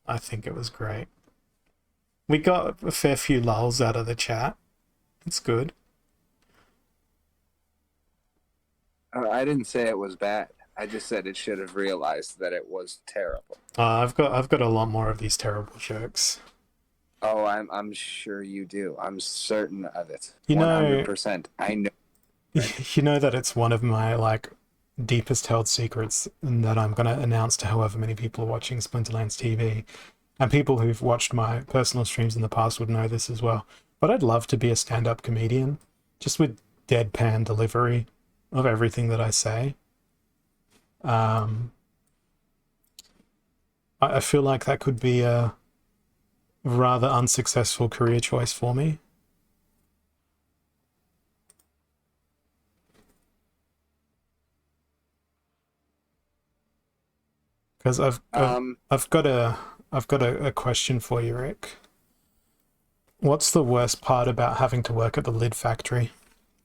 I think it was great. We got a fair few lulls out of the chat. It's good. I didn't say it was bad. I just said it should have realized that it was terrible. I've got a lot more of these terrible jokes. Oh, I'm sure you do. I'm certain of it. You know, 100%. I know. You know that it's one of my like deepest held secrets that I'm going to announce to however many people are watching Splinterlands TV. And people who've watched my personal streams in the past would know this as well. But I'd love to be a stand-up comedian, just with deadpan delivery of everything that I say. I feel like that could be a rather unsuccessful career choice for me. Because I've got a question for you, Rick. What's the worst part about having to work at the lid factory?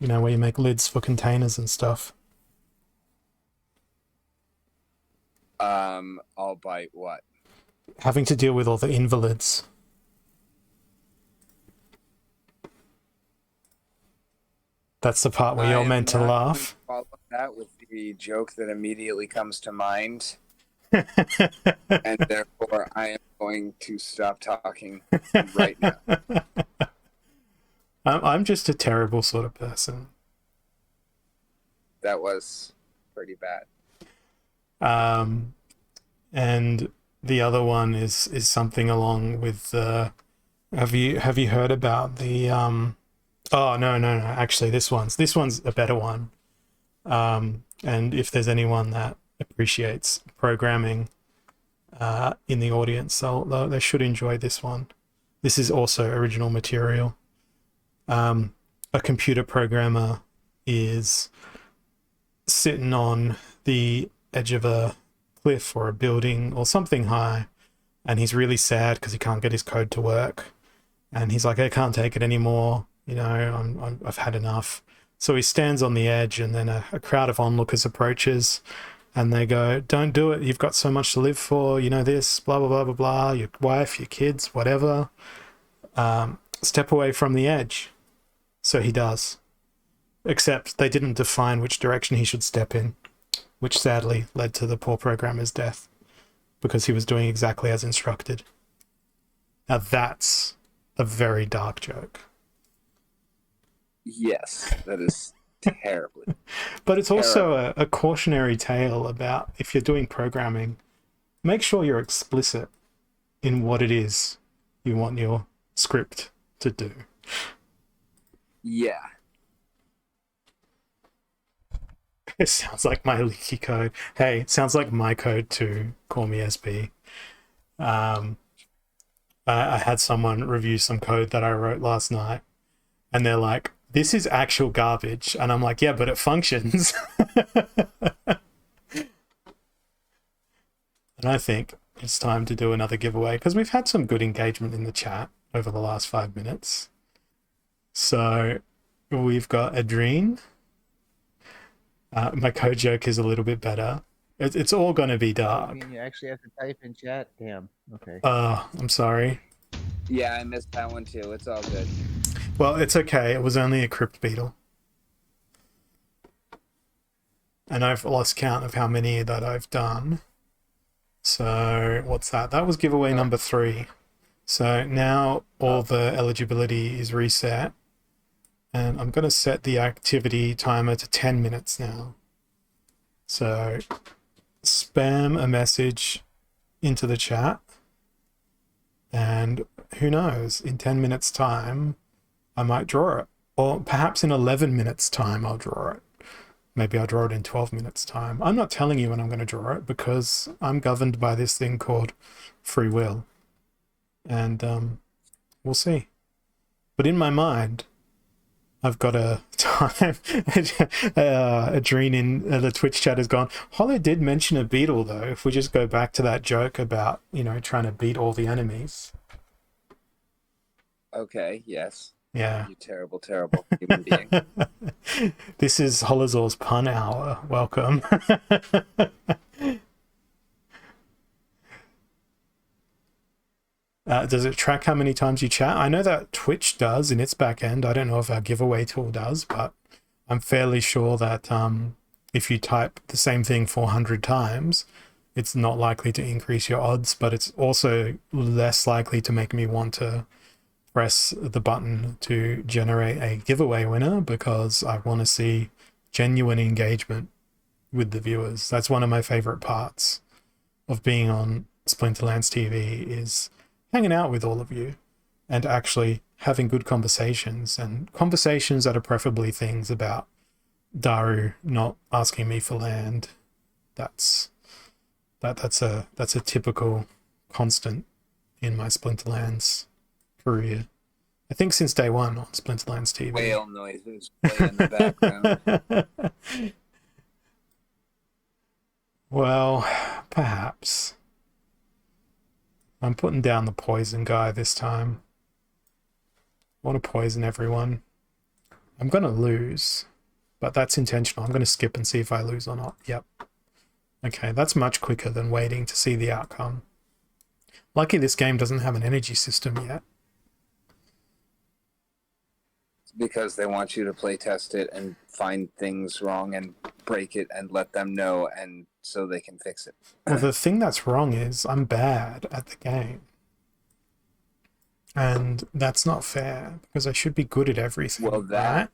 You know, where you make lids for containers and stuff. I'll bite what? Having to deal with all the invalids. That's the part where you're meant to laugh. Follow that with the joke that immediately comes to mind. And therefore I am going to stop talking right now. I'm just a terrible sort of person. That was pretty bad. And the other one is something along with have you heard about the oh no actually this one's a better one. And if there's anyone that appreciates programming in the audience, they should enjoy this one. This is also original material. A computer programmer is sitting on the edge of a cliff or a building or something high, and he's really sad because he can't get his code to work, and he's like, I can't take it anymore, you know, I've had enough. So he stands on the edge, and then a crowd of onlookers approaches, and they go, "Don't do it. You've got so much to live for. You know this, blah, blah, blah, blah, blah. Your wife, your kids, whatever. Step away from the edge." So he does. Except they didn't define which direction he should step in, which sadly led to the poor programmer's death, because he was doing exactly as instructed. Now that's a very dark joke. Yes, that is terribly. But it's also a cautionary tale about, if you're doing programming, make sure you're explicit in what it is you want your script to do. Yeah. It sounds like my leaky code. Hey, it sounds like my code too. Call me SB. I had someone review some code that I wrote last night, and they're like, "This is actual garbage." And I'm like, "Yeah, but it functions." And I think it's time to do another giveaway, because we've had some good engagement in the chat over the last 5 minutes. So we've got Adrene. My code joke is a little bit better. It's all going to be dark. I mean, you actually have to type in chat? Damn. Okay. I'm sorry. Yeah, I missed that one too. It's all good. Well, it's okay. It was only a crypt beetle. And I've lost count of how many that I've done. So what's that? That was giveaway number 3. So now all the eligibility is reset. And I'm going to set the activity timer to 10 minutes now. So spam a message into the chat. And who knows, in 10 minutes time, I might draw it. Or perhaps in 11 minutes time, I'll draw it. Maybe I'll draw it in 12 minutes time. I'm not telling you when I'm going to draw it, because I'm governed by this thing called free will. And we'll see. But in my mind, I've got a time. Adrene in the Twitch chat has gone, Hollow did mention a beetle, though. If we just go back to that joke about, trying to beat all the enemies. Okay, yes. Yeah. You terrible, terrible human being. This is Holozor's pun hour. Welcome. Does it track how many times you chat? I know that Twitch does in its back end. I don't know if our giveaway tool does, but I'm fairly sure that if you type the same thing 400 times, it's not likely to increase your odds, but it's also less likely to make me want to press the button to generate a giveaway winner, because I want to see genuine engagement with the viewers. That's one of my favorite parts of being on Splinterlands TV, is hanging out with all of you and actually having good conversations, and conversations that are preferably things about Daru not asking me for land. That's a typical constant in my Splinterlands career. I think since day one on Splinterlands TV. Whale noises play in the background. Well, perhaps. I'm putting down the poison guy this time. I want to poison everyone. I'm going to lose, but that's intentional. I'm going to skip and see if I lose or not. Yep. Okay, that's much quicker than waiting to see the outcome. Lucky this game doesn't have an energy system yet. Because they want you to play test it and find things wrong and break it and let them know, and so they can fix it. Well, the thing that's wrong is I'm bad at the game. And that's not fair, because I should be good at everything. Well, right?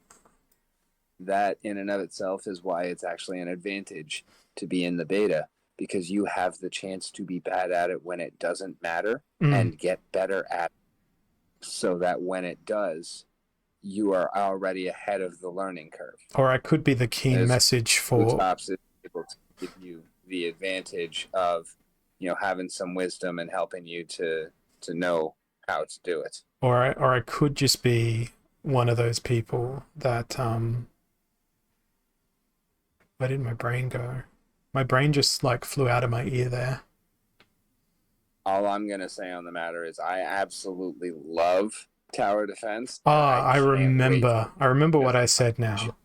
That in and of itself is why it's actually an advantage to be in the beta, because you have the chance to be bad at it when it doesn't matter and get better at it, so that when it does, you are already ahead of the learning curve. Or I could be the key message for... Tops is able to give you the advantage of, having some wisdom and helping you to know how to do it. Or I could just be one of those people that... Where did my brain go? My brain just, flew out of my ear there. All I'm going to say on the matter is I absolutely love tower defense. I remember what I said now.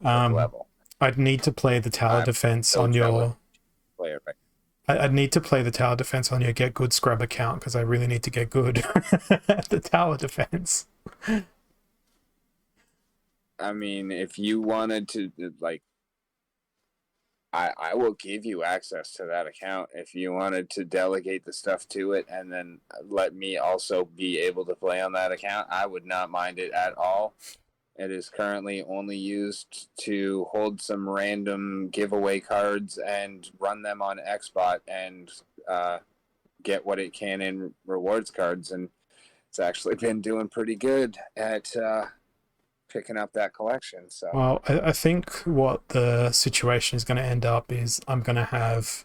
level. I'd need to play the tower defense on your player. Right? I'd need to play the tower defense on your get good scrub account because I really need to get good at the tower defense. I mean, if you wanted to, like, I will give you access to that account if you wanted to delegate the stuff to it and then let me also be able to play on that account. I would not mind it at all. It is currently only used to hold some random giveaway cards and run them on Xbot and get what it can in rewards cards. And it's actually been doing pretty good at picking up that collection. So, well, I think what the situation is going to end up is I'm going to have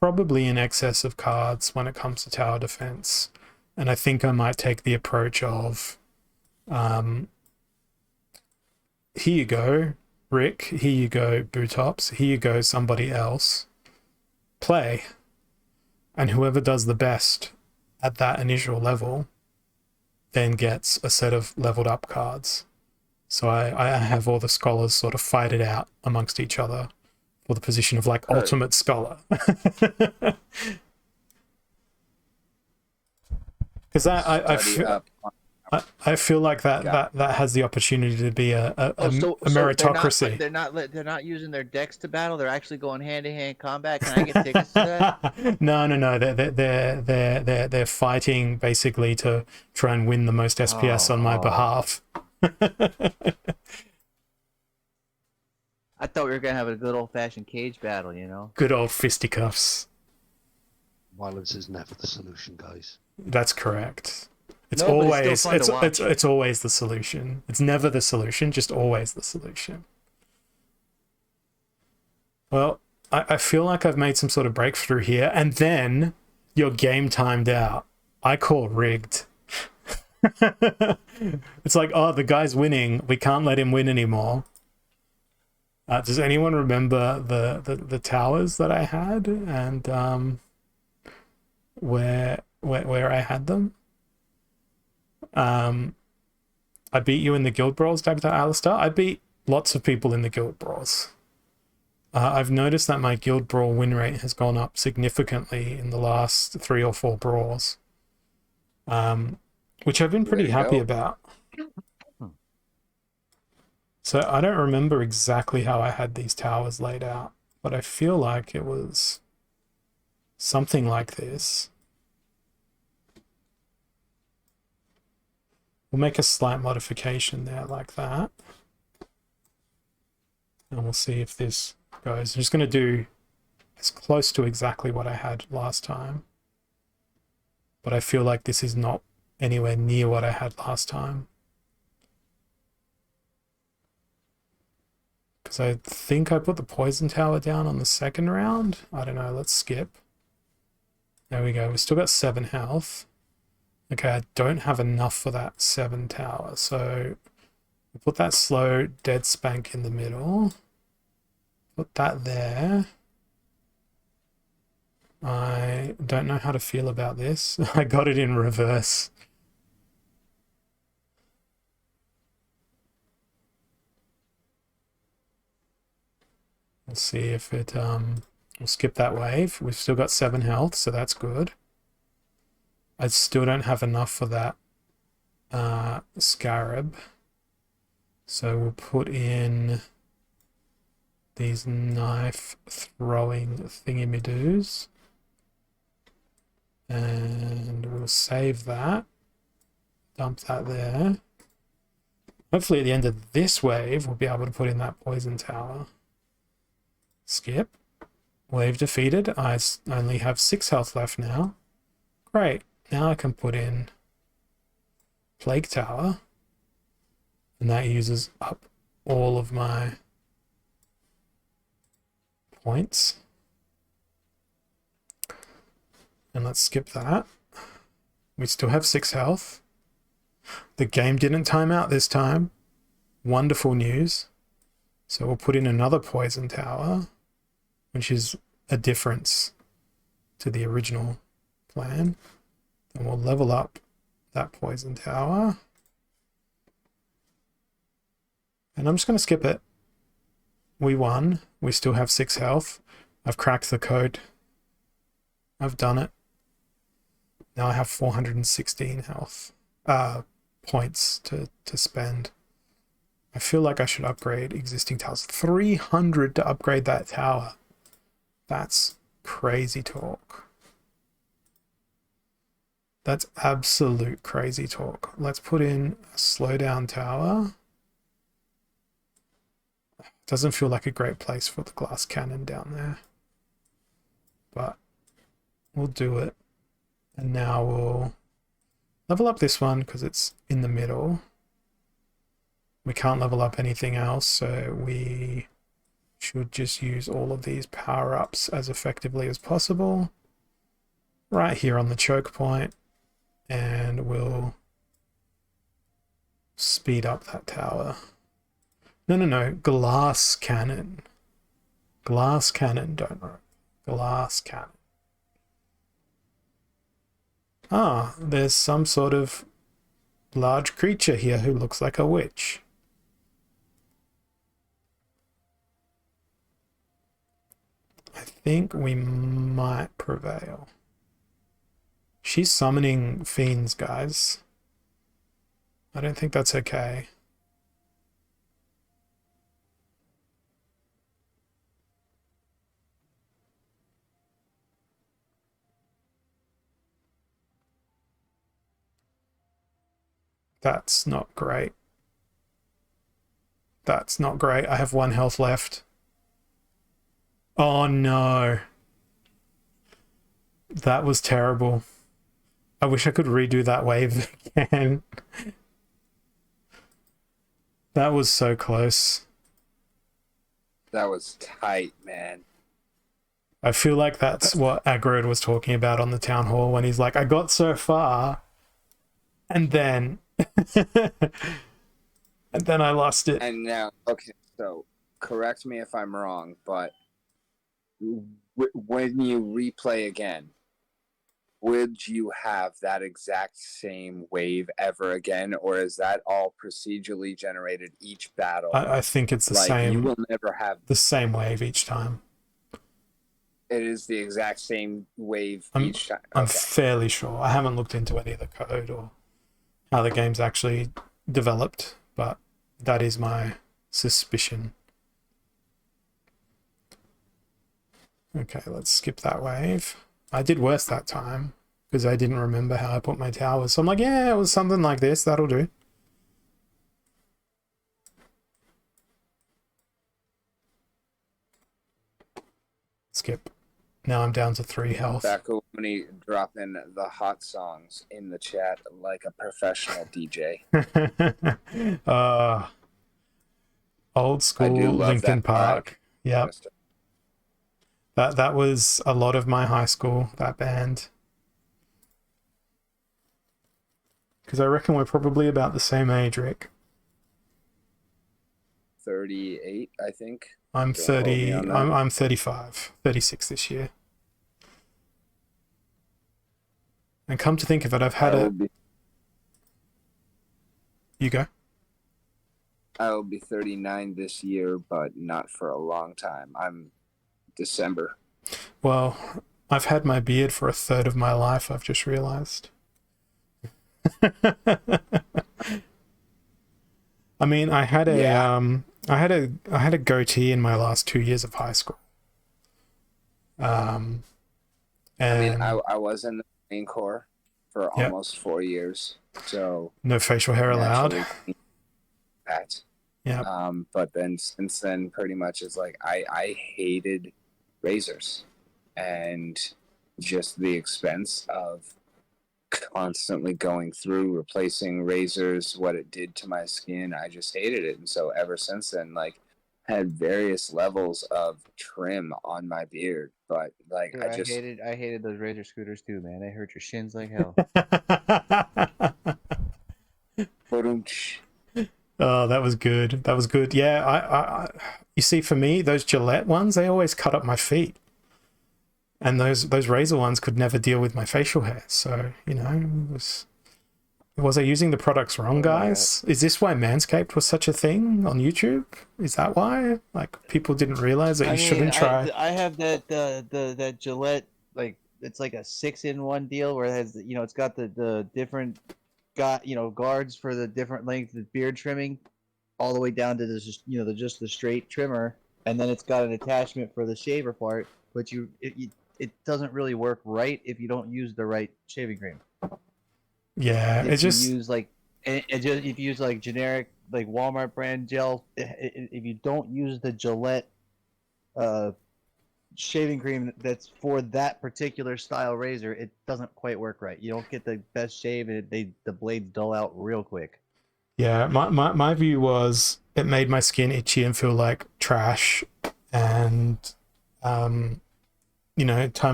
probably in excess of cards when it comes to tower defense. And I think I might take the approach of, here you go, Rick, here you go, Bootops, here you go, somebody else. Play. And whoever does the best at that initial level then gets a set of leveled up cards. So I have all the scholars sort of fight it out amongst each other for the position of like ultimate scholar. Because I feel like that has the opportunity to be a meritocracy. They're not using their decks to battle. They're actually going hand to hand combat. Can I get tickets to that? No. They're fighting basically to try and win the most SPS on my behalf. I thought we were gonna have a good old fashioned cage battle, you know. Good old fisticuffs. Violence is never the solution, guys. That's correct. It's always it's always the solution. It's never the solution, just always the solution. Well, I feel like I've made some sort of breakthrough here, and then your game timed out. I call rigged. It's like, oh, the guy's winning. We can't let him win anymore. Does anyone remember the towers that I had and where I had them? I beat you in the guild brawls, Dagda Alistair. I beat lots of people in the guild brawls. I've noticed that my guild brawl win rate has gone up significantly in the last 3 or 4 brawls, which I've been pretty happy about. So I don't remember exactly how I had these towers laid out, but I feel like it was something like this. We'll make a slight modification there like that. And we'll see if this goes. I'm just going to do as close to exactly what I had last time. But I feel like this is not anywhere near what I had last time. Because I think I put the poison tower down on the second round. I don't know, let's skip. There we go, we've still got 7 health. Okay, I don't have enough for that 7 tower, so we'll put that slow dead spank in the middle. Put that there. I don't know how to feel about this. I got it in reverse. Let's see if it, we'll skip that wave. We've still got 7 health, so that's good. I still don't have enough for that scarab. So we'll put in these knife throwing thingy-me-doos. And we'll save that. Dump that there. Hopefully at the end of this wave, we'll be able to put in that poison tower. Skip. Wave defeated. I only have 6 health left now. Great. Now I can put in Plague Tower. And that uses up all of my points. And let's skip that. We still have 6 health. The game didn't time out this time. Wonderful news. So we'll put in another poison tower, which is a difference to the original plan. Then we'll level up that poison tower. And I'm just going to skip it. we won. We still have 6 health. I've cracked the code. I've done it. Now I have 416 health points to spend. I feel like I should upgrade existing towers. 300 to upgrade that tower. That's crazy talk. That's absolute crazy talk. Let's put in a slowdown tower. Doesn't feel like a great place for the glass cannon down there. But we'll do it. And now we'll level up this one because it's in the middle. We can't level up anything else, so we should just use all of these power-ups as effectively as possible. Right here on the choke point. And we'll speed up that tower. No. Glass cannon. Glass cannon, don't worry. Glass cannon. Ah, there's some sort of large creature here who looks like a witch. I think we might prevail. She's summoning fiends, guys. I don't think that's okay. That's not great. That's not great. I have 1 health left. Oh no. That was terrible. I wish I could redo that wave again. That was so close. That was tight, man. I feel like that's what Agrod was talking about on the town hall when he's like, I got so far and then and then I lost it. And now, okay, so correct me if I'm wrong, but when you replay again, would you have that exact same wave ever again, or is that all procedurally generated each battle? I think it's the same. You will never have the same wave each time. It is the exact same wave each time. I'm fairly sure. I haven't looked into any of the code or how the game's actually developed, but that is my suspicion. Okay, let's skip that wave. I did worse that time because I didn't remember how I put my towers. So I'm like, yeah, it was something like this. That'll do. Skip. Now I'm down to 3 health. Back when he dropping the hot songs in the chat like a professional DJ. Old school Linkin Park. Yep. That was a lot of my high school, that band. Because I reckon we're probably about the same age, Rick. 38, I think. I'm 30. I'm 35, 36 this year. And come to think of it, I've had You go. I will be 39 this year, but not for a long time. I'm December. Well, I've had my beard for a third of my life, I've just realized. I mean, I had a goatee in my last 2 years of high school. And I was in the Marine Corps for almost 4 years, so no facial hair allowed. That. Yeah. But then since then, pretty much it's like I hated razors and just the expense of constantly going through replacing razors, what it did to my skin. I just hated it, and so ever since then, like, had various levels of trim on my beard, but like Dude, I hated those razor scooters too, man. They hurt your shins like hell. Oh, that was good. That was good. Yeah, I you see, for me, those Gillette ones, they always cut up my feet. And those razor ones could never deal with my facial hair. So, you know, it Was I using the products wrong, guys? Is this why Manscaped was such a thing on YouTube? Is that why? Like, people didn't realize that you shouldn't try? I have that that Gillette, like, it's like a 6-in-1 deal where it has, it's got the different guards for the different lengths of beard trimming, all the way down to this, just the straight trimmer, and then it's got an attachment for the shaver part. But it doesn't really work right if you don't use the right shaving cream. Yeah, If you use like if you use like generic, like Walmart brand gel, if you don't use the Gillette shaving cream that's for that particular style razor, it doesn't quite work right. You don't get the best shave, and the blades dull out real quick. Yeah, my view was it made my skin itchy and feel like trash. And time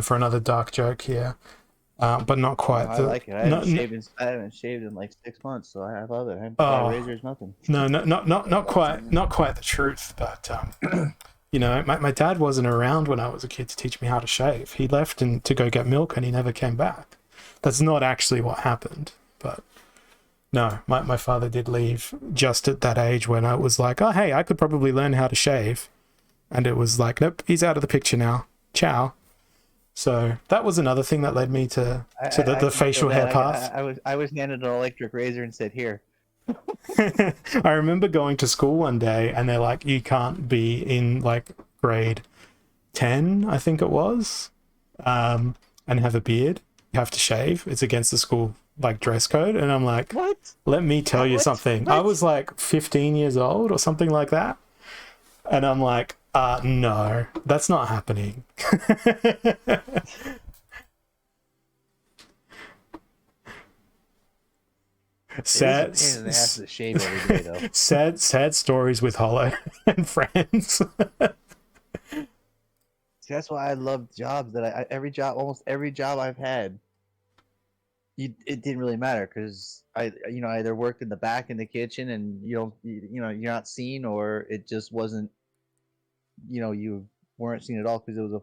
for another dark joke here. But not quite. I like it. I haven't shaved in like 6 months, so I love it. Razor's nothing. No, not quite the truth. But my dad wasn't around when I was a kid to teach me how to shave. He left to go get milk, and he never came back. That's not actually what happened. But no, my father did leave just at that age when I was like, oh hey, I could probably learn how to shave, and it was like, nope, he's out of the picture now. Ciao. So that was another thing that led me to the facial hair path. I was handed an electric razor and said, here. I remember going to school one day, and they're like, you can't be in like grade 10, I think it was, and have a beard. You have to shave. It's against the school like dress code. And I'm like, what? Let me tell you something. What? I was like 15 years old or something like that. And I'm like, no, that's not happening. Sad stories with Hollow and friends. See, that's why I love jobs that almost every job I've had, it didn't really matter, because I either worked in the back in the kitchen, and you're not seen, or it just wasn't, you weren't seen at all, because it was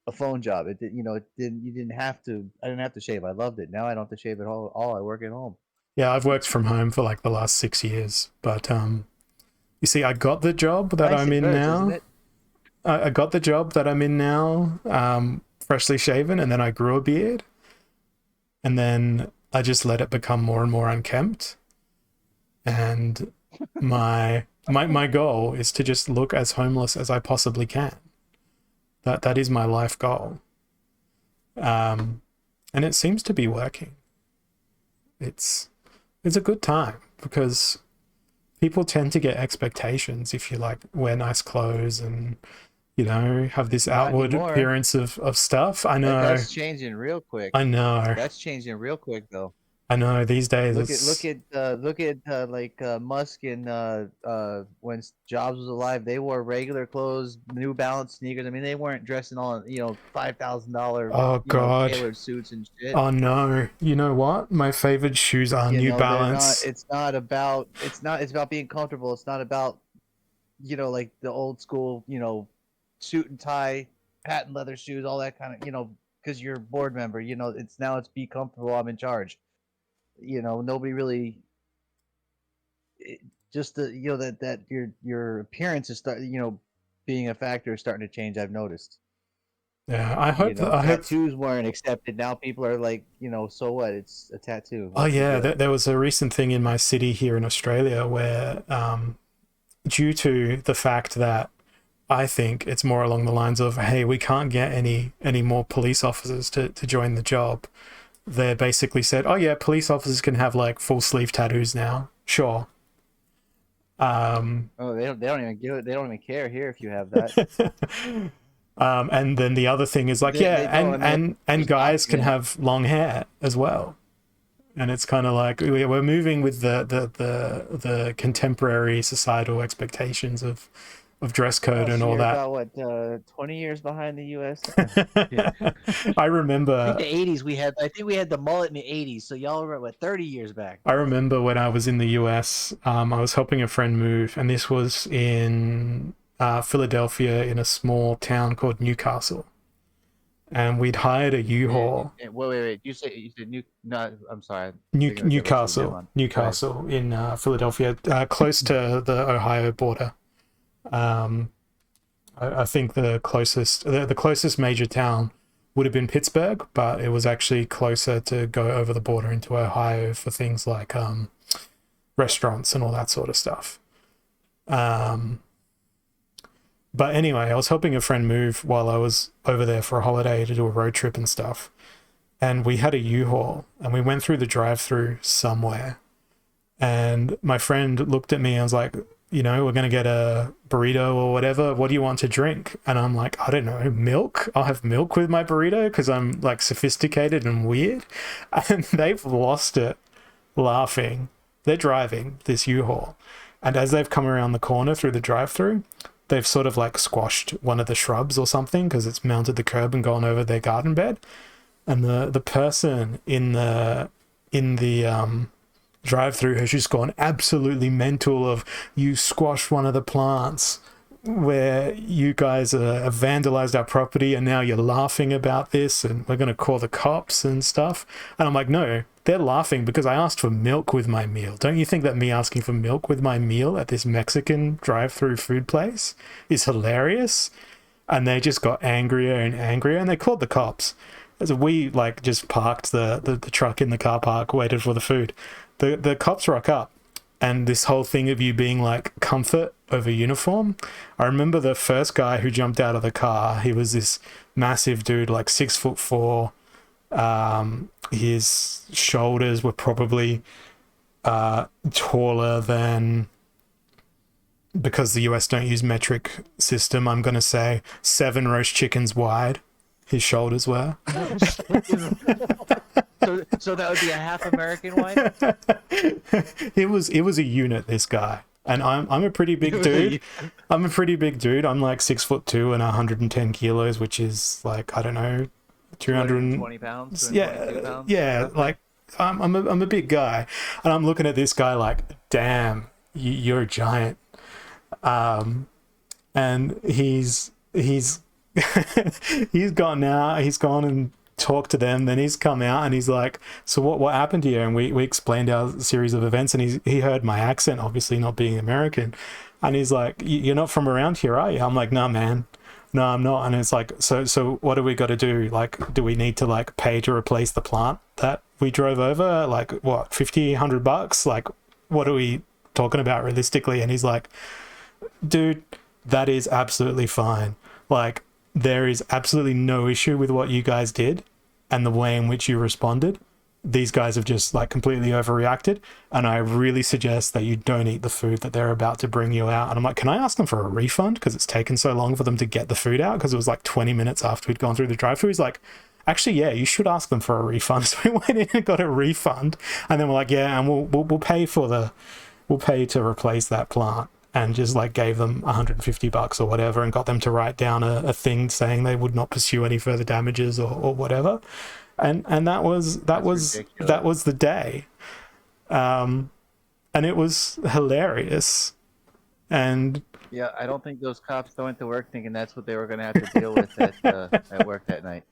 a phone job. It didn't you didn't have to. I didn't have to shave. I loved it. Now I don't have to shave at all. I work at home. Yeah, I've worked from home for like the last 6 years, but you see, I got the job that I'm in now. I got the job that I'm in now, freshly shaven, and then I grew a beard, and then I just let it become more and more unkempt. And my goal is to just look as homeless as I possibly can. That is my life goal. And it seems to be working. It's a good time, because people tend to get expectations if you like wear nice clothes and have this outward appearance of stuff. I know that's changing real quick. I know that's changing real quick though. I know these days. Look at Musk and when Jobs was alive, they wore regular clothes, New Balance sneakers. I mean, they weren't dressing all $5,000 tailored suits and shit. Oh no! You know what? My favorite shoes are New Balance. It's about being comfortable. It's not about like the old school suit and tie, patent leather shoes, all that kind of because you're a board member. It's be comfortable. I'm in charge. Nobody really just that your appearance is being a factor is starting to change. I've noticed. Yeah, I hope tattoos weren't accepted. Now people are like, so what? It's a tattoo. Oh yeah, there was a recent thing in my city here in Australia where, due to the fact that I think it's more along the lines of, hey, we can't get any more police officers to join the job. They basically said, oh yeah, police officers can have like full sleeve tattoos now. Sure. They don't even give it. They don't even care here if you have that. And then the other thing is like, and guys can have long hair as well. And it's kind of like we're moving with the contemporary societal expectations of dress code and all that. About 20 years behind the U.S. I remember. I think the 80s I think we had the mullet in the 80s. So y'all were 30 years back. I remember when I was in the U.S. I was helping a friend move, and this was in Philadelphia, in a small town called Newcastle. and we'd hired a U-Haul. Wait. You said New? No, I'm sorry. I'm thinking of a different city. Never mind. Newcastle in Philadelphia, close to the Ohio border. I think the closest major town would have been Pittsburgh, but it was actually closer to go over the border into Ohio for things like restaurants and all that sort of stuff. But anyway, I was helping a friend move while I was over there for a holiday to do a road trip and stuff. And we had a U-Haul, and we went through the drive-through somewhere. And my friend looked at me and was like, we're going to get a burrito or whatever. What do you want to drink? And I'm like, I don't know, milk? I'll have milk with my burrito because I'm like sophisticated and weird. And they've lost it laughing. They're driving this U-Haul. And as they've come around the corner through the drive-through, they've sort of like squashed one of the shrubs or something because it's mounted the curb and gone over their garden bed. And the person in the drive-through has just gone absolutely mental of, you squashed one of the plants where you guys have vandalized our property and now you're laughing about this and we're going to call the cops and stuff. And I'm like, no, they're laughing because I asked for milk with my meal. Don't you think that me asking for milk with my meal at this Mexican drive-through food place is hilarious? And they just got angrier and angrier and they called the cops. So we like just parked the truck in the car park, waited for the food. The cops rock up, and this whole thing of you being like comfort over uniform. I remember the first guy who jumped out of the car. He was this massive dude, like 6'4". His shoulders were probably taller than, because the US don't use metric system, I'm going to say 7 roast chickens wide. His shoulders were. So that would be a half American wine. It was a unit, this guy, and I'm a pretty big dude. I'm a pretty big dude. I'm like 6'2" and 110 kilos, which is like, I don't know, 220 pounds. Yeah. Like I'm a big guy, and I'm looking at this guy like, damn, you're a giant. And he's he's gone and talked to them. Then he's come out and he's like, so what happened here? And we explained our series of events, and he heard my accent, obviously not being American, and he's like, you're not from around here, are you? I'm like, no, man, no, I'm not. And it's like, so what do we got to do? Like, do we need to like pay to replace the plant that we drove over? Like what, $50-$100? Like, what are we talking about realistically? And he's like, dude, that is absolutely fine. Like, there is absolutely no issue with what you guys did and the way in which you responded. These guys have just like completely overreacted, and I really suggest that you don't eat the food that they're about to bring you out. And I'm like, can I ask them for a refund? Because it's taken so long for them to get the food out, because it was like 20 minutes after we'd gone through the drive-thru. He's like, actually, yeah, you should ask them for a refund. So we went in and got a refund, and then we're like, yeah, and we'll pay to replace that plant. And just like gave them $150 or whatever, and got them to write down a thing saying they would not pursue any further damages or whatever. And that was the day. And it was hilarious. And yeah, I don't think those cops went to work thinking that's what they were going to have to deal with at work that night.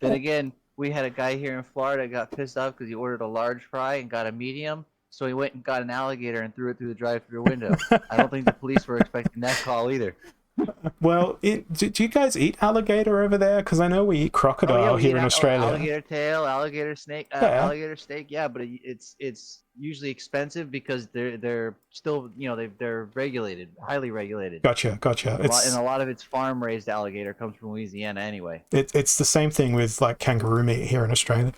Then again, we had a guy here in Florida got pissed off because he ordered a large fry and got a medium. So he went and got an alligator and threw it through the drive-thru window. I don't think the police were expecting that call either. Well, do you guys eat alligator over there? Because I know we eat crocodile here in Australia. Alligator tail, alligator snake, alligator steak. Yeah, but it's usually expensive because they're still, they're regulated, highly regulated. Gotcha. And a lot of its farm-raised alligator comes from Louisiana anyway. It's the same thing with like kangaroo meat here in Australia.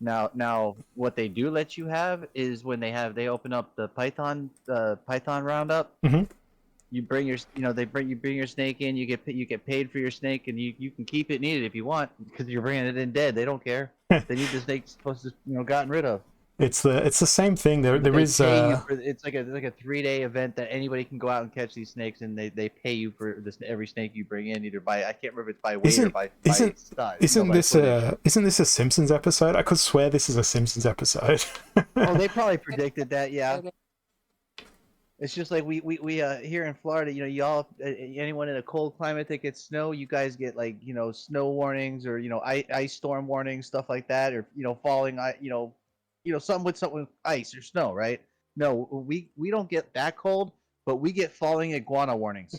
Now, what they do let you have is when they open up the python roundup. Mm-hmm. You bring your snake in. You get paid for your snake, and you can keep it and eat it if you want, because you're bringing it in dead. They don't care. They need the snake supposed to gotten rid of. It's the same thing. It's like a 3-day event that anybody can go out and catch these snakes, and they pay you for every snake you bring in, either by, I can't remember if it's by weight or by size. Isn't this a Simpsons episode? I could swear this is a Simpsons episode. Oh, they probably predicted that. Yeah. It's just like we here in Florida, you know, y'all anyone in a cold climate that gets snow, you guys get like, you know, snow warnings or, you know, ice storm warnings, stuff like that, or, you know, falling something with ice or snow, right? No, we don't get that cold, but we get falling iguana warnings.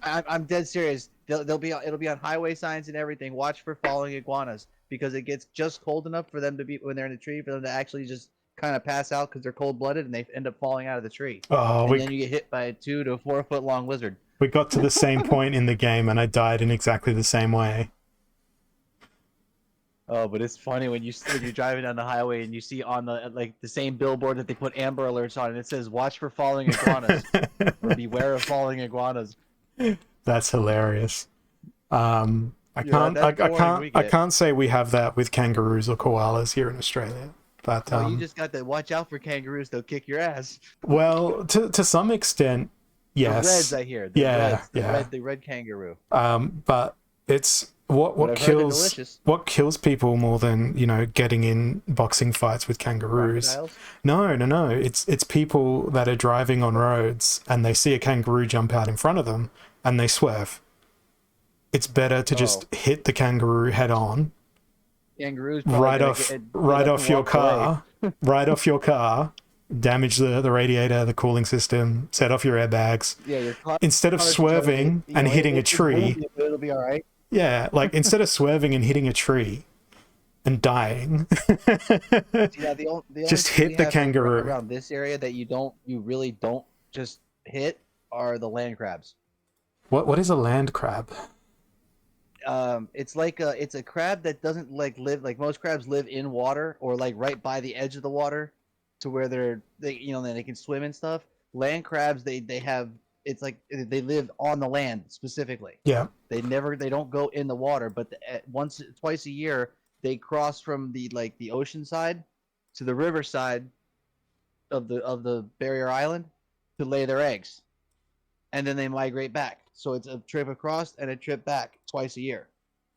I'm dead serious. It'll be on highway signs and everything. Watch for falling iguanas because it gets just cold enough for them to be when they're in the tree for them to actually just kind of pass out because they're cold blooded and they end up falling out of the tree. Oh, And then you get hit by a 2 to 4 foot long lizard. we got to the same point in the game, and I died in exactly the same way. Oh, but it's funny when you're driving down the highway and you see on the same billboard that they put Amber Alerts on, and it says "Watch for falling iguanas" or "Beware of falling iguanas." That's hilarious. I Yeah, can't. that's the warning we I get. can't say we have that with kangaroos or koalas here in Australia. But No, you just got to watch out for kangaroos; they'll kick your ass. well, to some extent, yes. The reds, I hear. The Yeah, reds, yeah. The red kangaroo. But it's what But I've heard they're kills delicious. what kills people more than, you know, getting in boxing fights with kangaroos. Crocodiles? No. It's people that are driving on roads and they see a kangaroo jump out in front of them and they swerve. It's better to just hit the kangaroo head on, Kangaroos right off your car, right off your car, damage the radiator, the cooling system, set off your airbags. Yeah, your car. Instead of swerving and hitting a tree, It'll be all right. yeah, like instead of swerving and hitting a tree and dying, Yeah, the only just thing hit we the have kangaroo. around this area that you really don't just hit are the land crabs. What is a land crab? It's a crab that doesn't live like most crabs live in water or like right by the edge of the water to where then they can swim and stuff. Land crabs they have it's like they live on the land specifically. Yeah. They don't go in the water, but twice a year they cross from the ocean side to the river side of the barrier island to lay their eggs, and then they migrate back. So it's a trip across and a trip back twice a year.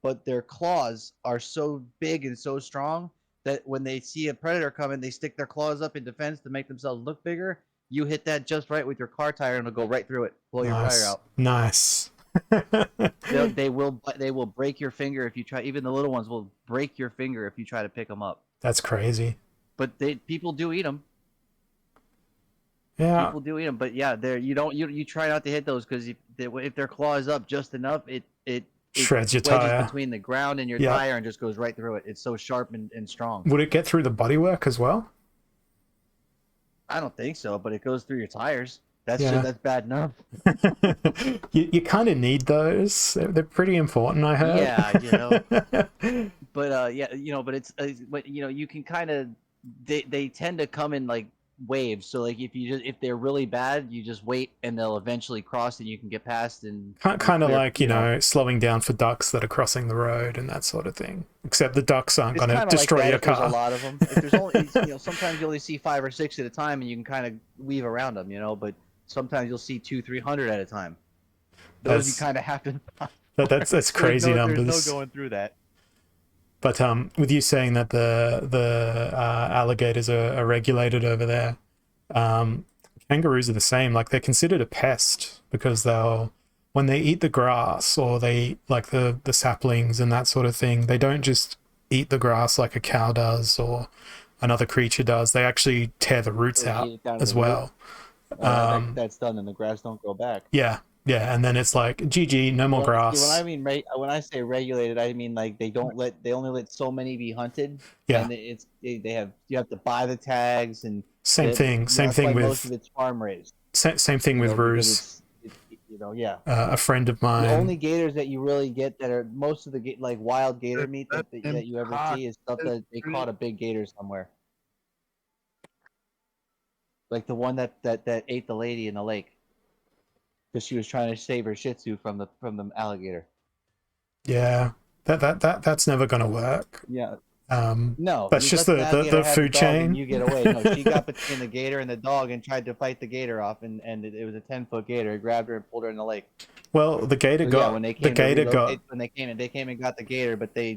But their claws are so big and so strong that when they see a predator coming, they stick their claws up in defense to make themselves look bigger. You hit that just right with your car tire, and it'll go right through it, blow your tire out. Nice. They will break your finger if you try. Even the little ones will break your finger if you try to pick them up. That's crazy. But people do eat them. Yeah. People do eat them, but yeah, you try not to hit those because if their claw is up just enough, it Shreds your wedges tire. between the ground and your tire and just goes right through it. It's so sharp and strong. Would it get through the bodywork as well? I don't think so, but it goes through your tires. That's bad enough. you kind of need those. They're pretty important, I heard. Yeah, but it's but you can kind of they tend to come in like waves. So like if they're really bad, you just wait and they'll eventually cross and you can get past and kind of like slowing down for ducks that are crossing the road and that sort of thing. Except the ducks aren't going to destroy your car. There's a lot of them. If there's only sometimes you only see 5 or 6 at a time and you can kind of weave around them, but sometimes you'll see 200-300 at a time. Those you kind of have to. That's crazy numbers. There's no going through that. But with you saying that the alligators are regulated over there, kangaroos are the same. Like they're considered a pest because when they eat the grass or they eat like the saplings and that sort of thing, they don't just eat the grass like a cow does or another creature does. They actually tear the roots out as well. That's done and the grass don't grow back. Yeah, and then it's like, GG, no more grass. When I say regulated, I mean like they only let so many be hunted. Yeah, and you have to buy the tags and same thing with most of it's farm raised. Same thing with roos. A friend of mine. The only gators that you really get that are most of the like wild gator meat that you ever see is stuff that they caught a big gator somewhere. Like the one that ate the lady in the lake. Because she was trying to save her Shih Tzu from the alligator. Yeah, that's never gonna work. Yeah, No, That's just let the alligator the have food the dog chain. and you get away. No, she got between the gator and the dog and tried to fight the gator off, and it was a 10-foot gator. It grabbed her and pulled her in the lake. Well, the gator So got yeah, when they the came to gator relocate, got when they came and got the gator, but they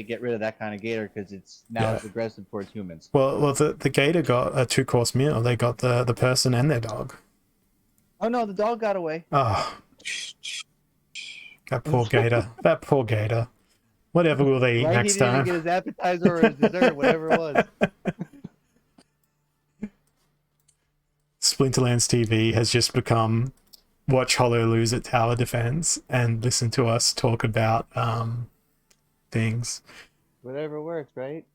get rid of that kind of gator because it's now Yeah. it's aggressive towards humans. well the gator got a 2-course meal. They got the person and their dog. Oh no, the dog got away. Oh, that poor gator. That poor gator. Whatever will they eat Right, next he didn't even time? get his appetizer or his dessert, whatever it was. Splinterlands TV has just become watch Hollow lose at tower defense and listen to us talk about things. Whatever works, right?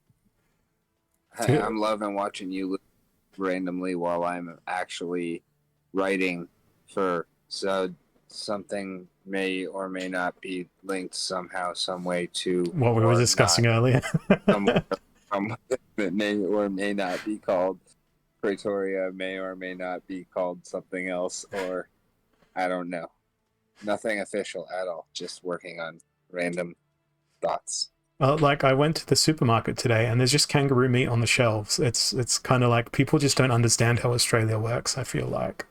Hey, I'm loving watching you lose randomly while I'm actually writing for something may or may not be linked somehow, some way to What we were discussing earlier. that may or may not be called Pretoria, may or may not be called something else, or I don't know. Nothing official at all. Just working on random thoughts. Like I went to the supermarket today and there's just kangaroo meat on the shelves. It's kind of like people just don't understand how Australia works, I feel like.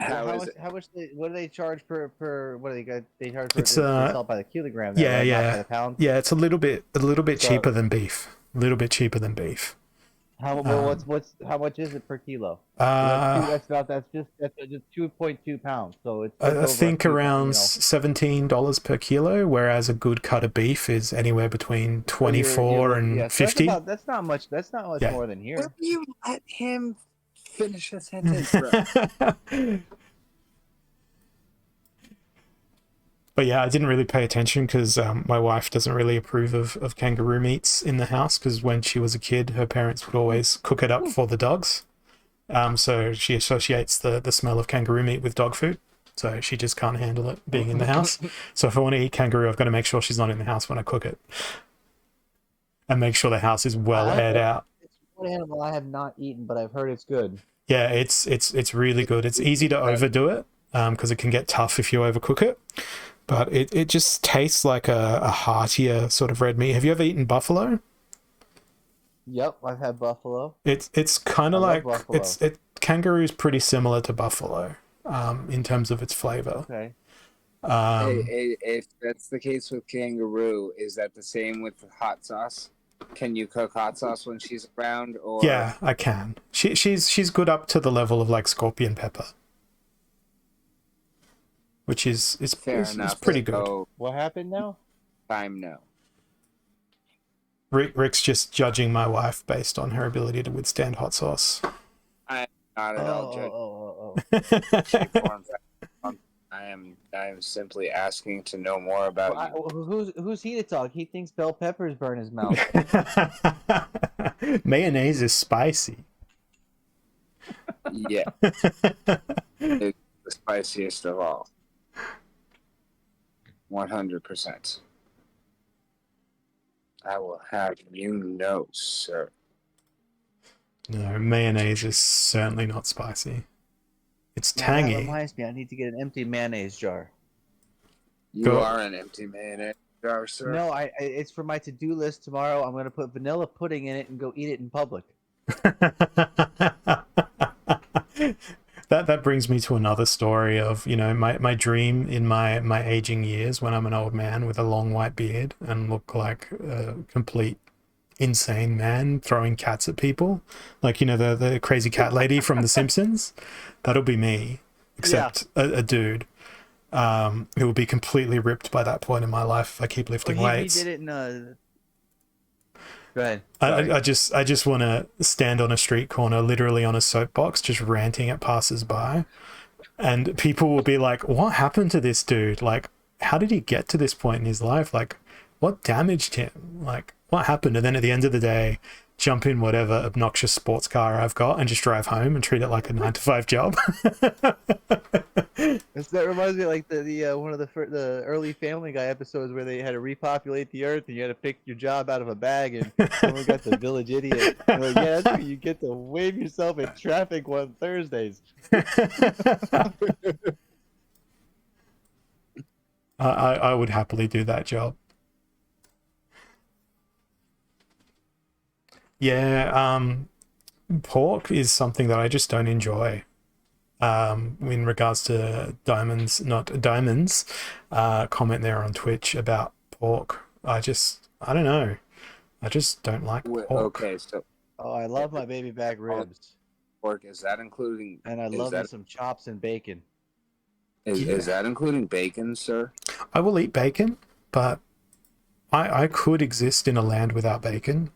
How much what do they charge per what do they got? They charge for It's, they sell by the kilogram, there, right? Not by the pound. Yeah, it's a little bit So- cheaper than beef. A little bit cheaper than beef. How how much is it per kilo? That's just 2.2 pounds. So it's I over think a few, around $17 per kilo, whereas a good cut of beef is anywhere between 24 and 50. So that's not much. That's not much Yeah. more than here. Will you let him finish a sentence, bro? But yeah, I didn't really pay attention because my wife doesn't really approve of kangaroo meats in the house because when she was a kid, her parents would always cook it up for the dogs. So she associates the smell of kangaroo meat with dog food. So she just can't handle it being in the house. So if I want to eat kangaroo, I've got to make sure she's not in the house when I cook it. And make sure the house is well aired out. It's one animal I have not eaten, but I've heard it's good. Yeah, it's really good. It's easy to overdo it because it can get tough if you overcook it. But it just tastes like a heartier sort of red meat. Have you ever eaten buffalo? Yep, I've had buffalo. It's kind of I love like buffalo. kangaroo is pretty similar to buffalo in terms of its flavor. Okay. If that's the case with kangaroo, is that the same with hot sauce? Can you cook hot sauce when she's around? Or Yeah, I can. She's good up to the level of like scorpion pepper, which is fair enough. pretty good. So, What happened now? time no. Rick's just judging my wife based on her ability to withstand hot sauce. I am not at all judging. shape, form, fashion. I am simply asking to know more about you. Who's he to talk? He thinks bell peppers burn his mouth. Mayonnaise is spicy. Yeah, it's the spiciest of all. 100%. I will have you know, sir. No, mayonnaise is certainly not spicy. It's That tangy. reminds me, I need to get an empty mayonnaise jar. You Go- are an empty mayonnaise jar, sir. No, it's for my to-do list tomorrow. I'm gonna put vanilla pudding in it and go eat it in public. That brings me to another story of, you know, my dream in my aging years when I'm an old man with a long white beard and look like a complete insane man throwing cats at people, like, you know, the crazy cat lady from The Simpsons. That'll be me, except a dude who will be completely ripped by that point in my life if I keep lifting weights. He did it in Go ahead. I just want to stand on a street corner, literally on a soapbox, just ranting at passers-by, and people will be like, "What happened to this dude? Like, how did he get to this point in his life? Like, what damaged him? Like, what happened?" And then at the end of the day, jump in whatever obnoxious sports car I've got and just drive home and treat it like a 9-to-5 job. That reminds me of like the one of the early Family Guy episodes where they had to repopulate the earth and you had to pick your job out of a bag and someone got the village idiot. They're like, yeah, that's where you get to wave yourself in traffic on Thursdays. I would happily do that job. Yeah, pork is something that I just don't enjoy. In regards to diamonds, not diamonds, comment there on Twitch about pork. I don't know. I just don't like pork. Okay, so Oh, I love my baby back ribs, pork, is that including? and I love me some chops and bacon. Is that including bacon, sir? I will eat bacon, but I could exist in a land without bacon.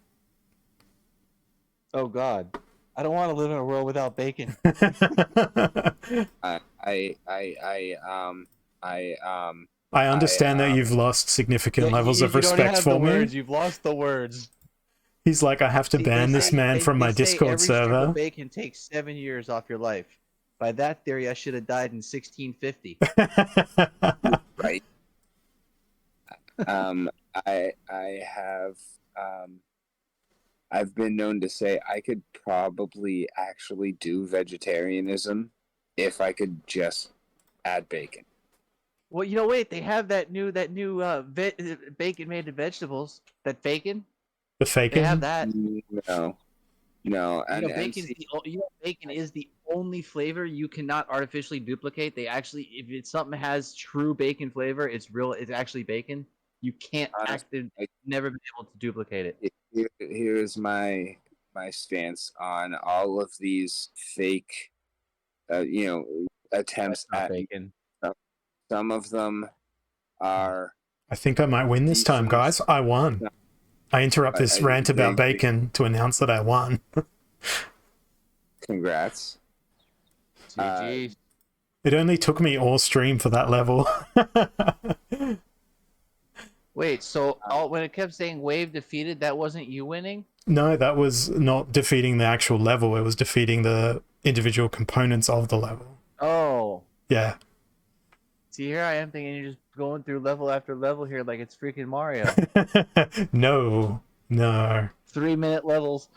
Oh God, I don't want to live in a world without bacon. I understand that you've lost significant levels of respect you don't have for the me. words. You've lost the words. He's like, I have to ban this man from my Discord every server. Strip of bacon takes 7 years off your life. By that theory, I should have died in 1650. Right. I've been known to say I could probably actually do vegetarianism if I could just add bacon. Well, wait, they have that new bacon made of vegetables. That bacon. The faking? They have that. No. Bacon is the only flavor you cannot artificially duplicate. They actually, if it's something that has true bacon flavor, it's real. It's actually bacon. You can't never been able to duplicate it. Here's my stance on all of these fake, attempts at bacon. Some of them are. I think I might win this time, guys. I won. I interrupt this rant about bacon to announce that I won. Congrats. GG. It only took me all stream for that level. Wait, so when it kept saying wave defeated, that wasn't you winning? No, that was not defeating the actual level. It was defeating the individual components of the level. Oh. Yeah. See, here I am thinking you're just going through level after level here like it's freaking Mario. No. 3-minute levels.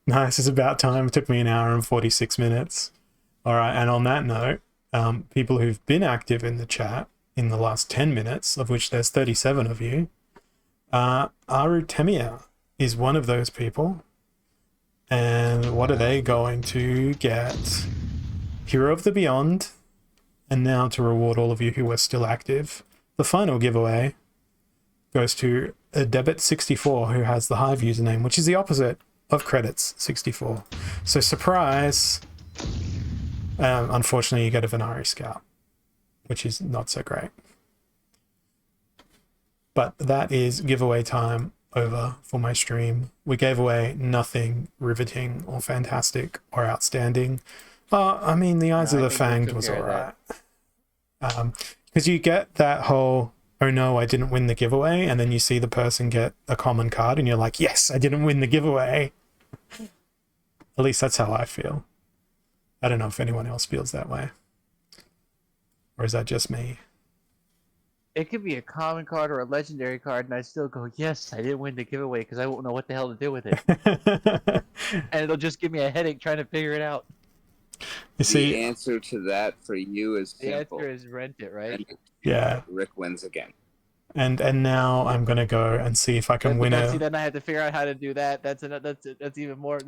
Nice, it's about time. It took me 1 hour and 46 minutes. All right, and on that note, people who've been active in the chat in the last 10 minutes, of which there's 37 of you, Aru Temia is one of those people. And what are they going to get? Hero of the Beyond. And now, to reward all of you who are still active, the final giveaway goes to Debit64, who has the Hive username, which is the opposite of Credits64. So, surprise! Unfortunately, you get a Venari Scout, which is not so great. But that is giveaway time over for my stream. We gave away nothing riveting or fantastic or outstanding. I mean, the Eyes of the Fanged was alright. Because you get that whole, oh no, I didn't win the giveaway, and then you see the person get a common card, and you're like, yes, I didn't win the giveaway. At least that's how I feel. I don't know if anyone else feels that way. Or is that just me? It could be a common card or a legendary card, and I still go, yes, I didn't win the giveaway because I won't know what the hell to do with it. And it'll just give me a headache trying to figure it out. You see, the answer to that for you is simple. The answer is rent it, right? Yeah. Rick wins again. And now I'm gonna go and see if I can win See, then I have to figure out how to do that. That's even more.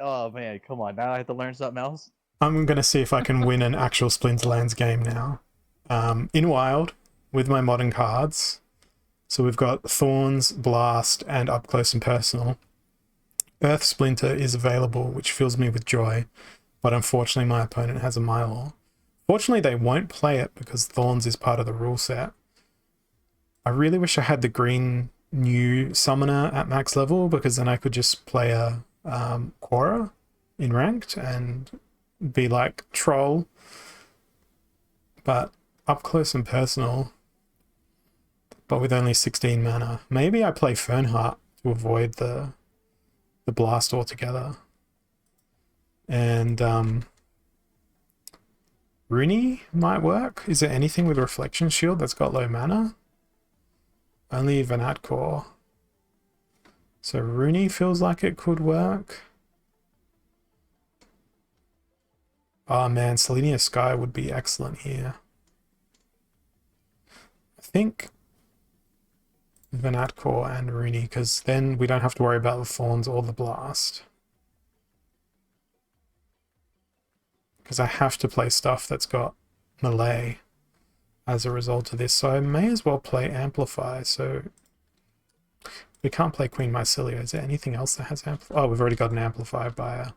Oh man, come on! Now I have to learn something else. I'm gonna see if I can win an actual Splinterlands game now, in Wild with my modern cards. So we've got Thorns, Blast, and Up Close and Personal. Earth Splinter is available, which fills me with joy, but unfortunately my opponent has a Mylor. Fortunately, they won't play it because Thorns is part of the rule set. I really wish I had the green new summoner at max level, because then I could just play a Quora in ranked and be like troll. But Up Close and Personal, but with only 16 mana. Maybe I play Fernheart to avoid the blast altogether. And Rooney might work. Is there anything with Reflection Shield that's got low mana? Only Vanat Core. So Rooney feels like it could work. Oh man, Selenia Sky would be excellent here. I think Venatcore and Rooney, because then we don't have to worry about the Thorns or the Blast. Because I have to play stuff that's got melee as a result of this, so I may as well play Amplify. So we can't play Queen Mycelia. Is there anything else that has Amplify? Oh, we've already got an Amplify by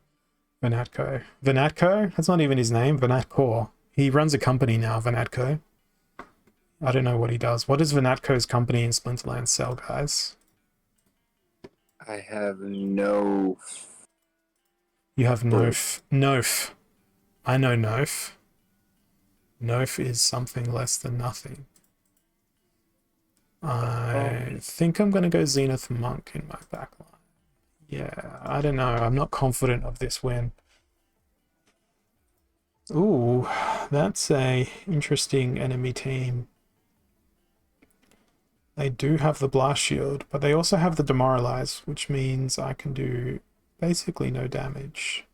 Venatco. Venatco? That's not even his name. Venatcore. He runs a company now, Venatco. I don't know what he does. What does Venatco's company in Splinterlands sell, guys? I have no. You have Nof. Nof. I know Nof. Nof is something less than nothing. I think I'm going to go Zenith Monk in my backline. Yeah, I don't know. I'm not confident of this win. Ooh, that's a interesting enemy team. They do have the Blast Shield, but they also have the Demoralize, which means I can do basically no damage.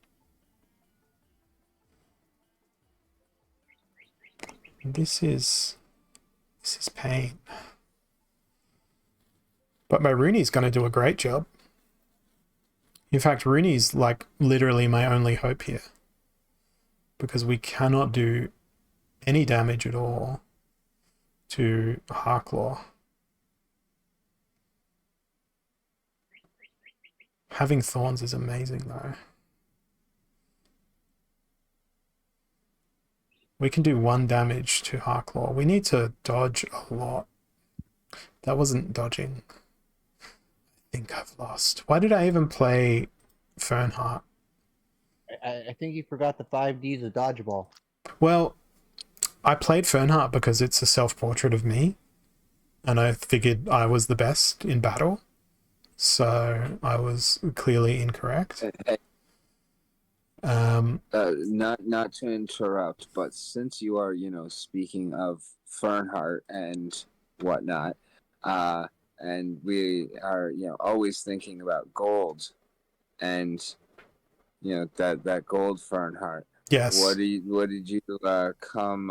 This is pain. But my Rooney's going to do a great job. In fact, Rooney's like literally my only hope here. Because we cannot do any damage at all to Harklaw. Having Thorns is amazing though. We can do 1 damage to Harklaw. We need to dodge a lot. That wasn't dodging. I think I've lost. Why did I even play Fernheart? I think you forgot the 5Ds of dodgeball. Well, I played Fernheart because it's a self-portrait of me. And I figured I was the best in battle. So I was clearly incorrect. Not to interrupt, but since you are, speaking of Fernheart and whatnot, and we are, always thinking about gold, and that gold Fernheart. Yes. What did you come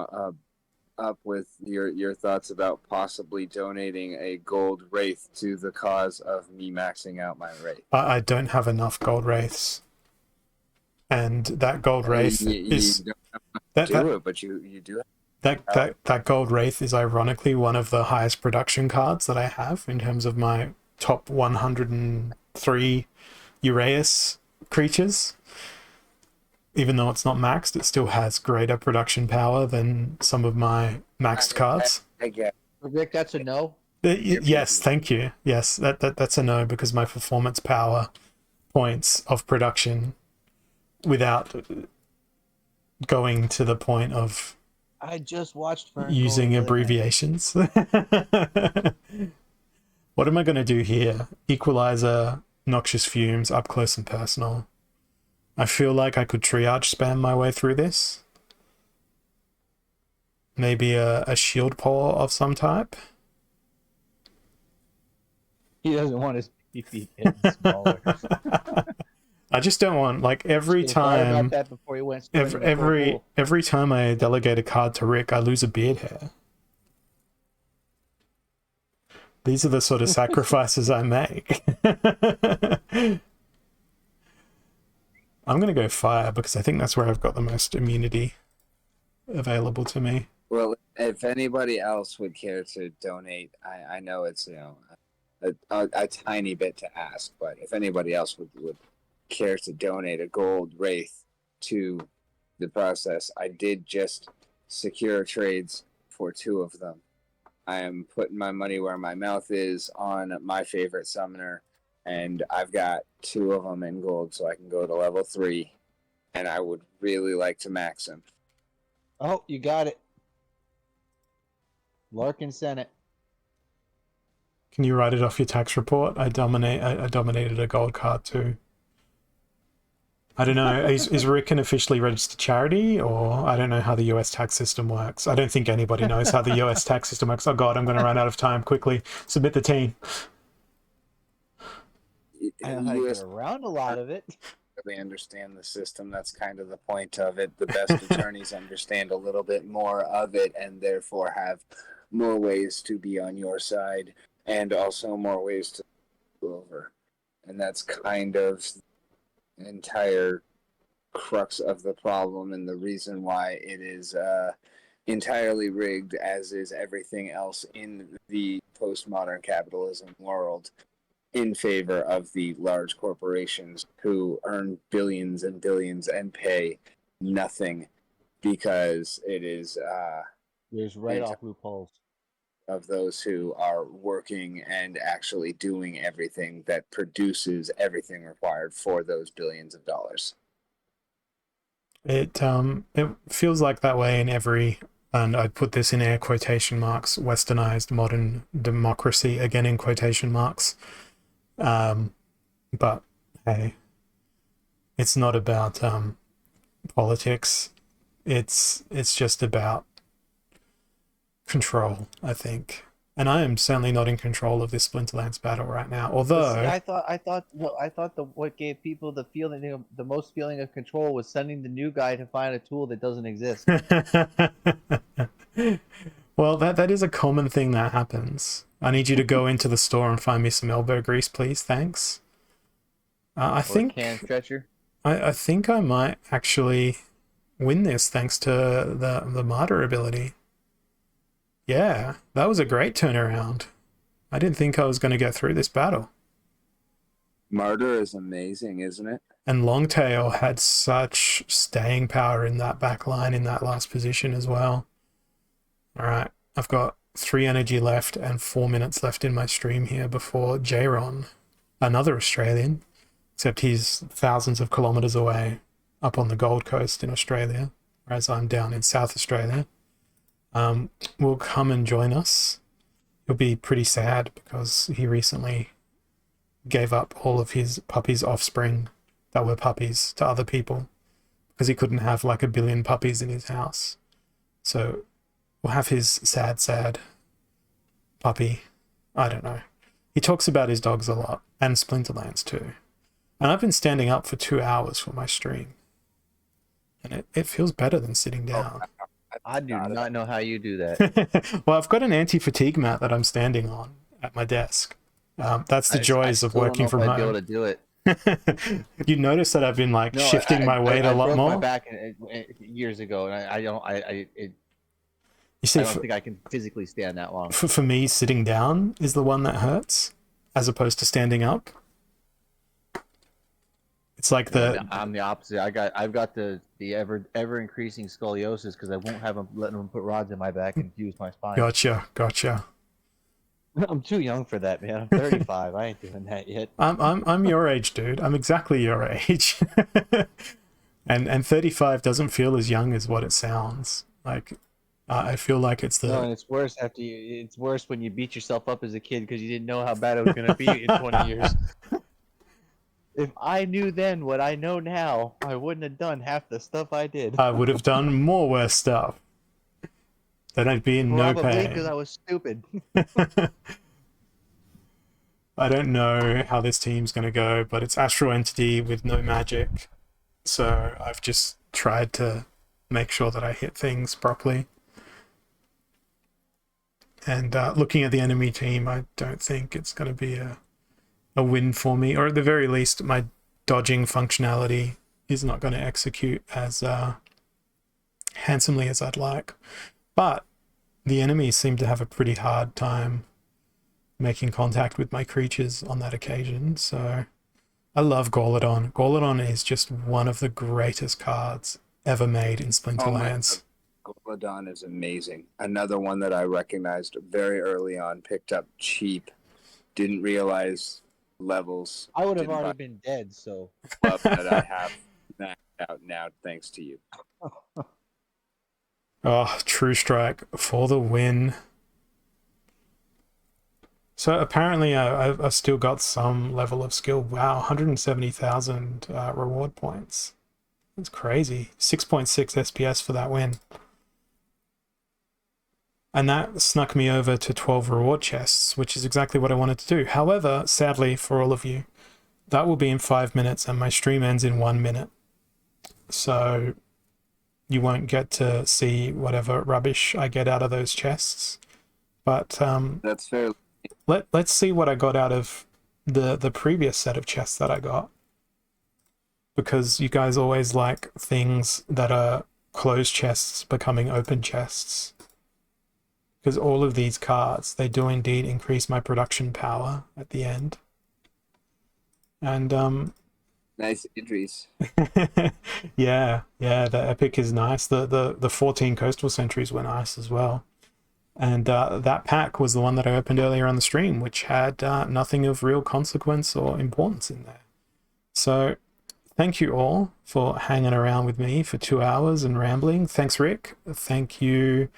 up with your thoughts about possibly donating a gold wraith to the cause of me maxing out my wraith? I don't have enough gold wraiths. And that gold wraith is you don't do it, but you do it. That gold wraith is ironically one of the highest production cards that I have in terms of my top 103 Uraeus creatures. Even though it's not maxed, it still has greater production power than some of my maxed cards. I get. Rick, that's a no. Yes, thank you. Yes, that's a no because my performance power points of production without going to the point of I just watched Fern using abbreviations. What am I going to do here? Equalizer, Noxious Fumes, up close and personal. I feel like I could triage spam my way through this. Maybe a shield paw of some type. He doesn't want his PP getting smaller. I just don't want, like, every time every time I delegate a card to Rick, I lose a beard hair. These are the sort of sacrifices I make. I'm going to go fire because I think that's where I've got the most immunity available to me. Well, if anybody else would care to donate, I know it's a tiny bit to ask, but if anybody else would care to donate a gold wraith to the process, I did just secure trades for 2 of them. I am putting my money where my mouth is on my favorite summoner, and I've got 2 of them in gold, so I can go to level 3, and I would really like to max him. Oh, you got it. Larkin sent it. Can you write it off your tax report? I dominated a gold card too. I don't know. Is Rick an officially registered charity, or I don't know how the US tax system works. I don't think anybody knows how the US tax system works. Oh God, I'm going to run out of time. Quickly, submit the team. I know how to get around a lot of it. They understand the system. That's kind of the point of it. The best attorneys understand a little bit more of it, and therefore have more ways to be on your side and also more ways to go over. And that's kind of the entire crux of the problem and the reason why it is entirely rigged, as is everything else in the postmodern capitalism world, in favor of the large corporations who earn billions and billions and pay nothing, because it is there's write-off loopholes of those who are working and actually doing everything that produces everything required for those billions of dollars. It feels like that way in every, and I'd put this in air quotation marks, westernized modern democracy, again in quotation marks. But hey, it's not about politics. It's just about control, I think. And I am certainly not in control of this Splinterlands battle right now. Although see, I thought what gave people the feeling, the most feeling of control, was sending the new guy to find a tool that doesn't exist. Well, that is a common thing that happens. I need you to go into the store and find me some elbow grease, please. Thanks. I think can stretcher. I think I might actually win this thanks to the martyr ability. Yeah, that was a great turnaround. I didn't think I was going to get through this battle. Martyr is amazing, isn't it? And Longtail had such staying power in that back line in that last position as well. All right, I've got 3 energy left and 4 minutes left in my stream here before Jayron, another Australian, except he's thousands of kilometers away up on the Gold Coast in Australia, whereas I'm down in South Australia. Will come and join us. He'll be pretty sad because he recently gave up all of his puppies' offspring that were puppies to other people because he couldn't have like 1 billion puppies in his house. So we'll have his sad puppy. I don't know. He talks about his dogs a lot, and Splinterlands too. And I've been standing up for 2 hours for my stream. And it feels better than sitting down. I do not know how you do that. Well, I've got an anti-fatigue mat that I'm standing on at my desk. That's the joys of working from home. I'd be able to do it. You notice that I've been like shifting my weight a lot more. I broke my back years ago, and I don't think I can physically stand that long. For me, sitting down is the one that hurts, as opposed to standing up. It's like I'm the opposite. I've got the ever increasing scoliosis because I won't have letting them put rods in my back and fuse my spine. Gotcha. I'm too young for that, man. I'm 35. I ain't doing that yet. I'm your age, dude. I'm exactly your age. and 35 doesn't feel as young as what it sounds. Like I feel like it's the. No, and it's worse It's worse when you beat yourself up as a kid because you didn't know how bad it was gonna be in 20 years. If I knew then what I know now, I wouldn't have done half the stuff I did. I would have done more worse stuff. Then I'd be in no pain. Probably because I was stupid. I don't know how this team's going to go, but it's Astral Entity with no magic. So I've just tried to make sure that I hit things properly. And looking at the enemy team, I don't think it's going to be a win for me, or at the very least my dodging functionality is not going to execute as handsomely as I'd like. But the enemies seem to have a pretty hard time making contact with my creatures on that occasion, so I love Gorlodon. Gorlodon is just one of the greatest cards ever made in Splinterlands. Gorlodon is amazing. Another one that I recognized very early on, picked up cheap, didn't realize levels. I would have already been dead, so. Love that I have maxed out now thanks to you. Oh, True Strike for the win. So apparently I've still got some level of skill. Wow, 170,000 reward points. That's crazy. 6.6 SPS for that win. And that snuck me over to 12 reward chests, which is exactly what I wanted to do. However, sadly for all of you, that will be in 5 minutes and my stream ends in 1 minute. So you won't get to see whatever rubbish I get out of those chests. But that's fair. let's see what I got out of the previous set of chests that I got, because you guys always like things that are closed chests becoming open chests, because all of these cards, they do indeed increase my production power at the end. And Nice Idris. yeah, the epic is nice. The 14 coastal sentries were nice as well. And that pack was the one that I opened earlier on the stream, which had nothing of real consequence or importance in there. So thank you all for hanging around with me for 2 hours and rambling. Thanks, Rick. Thank you,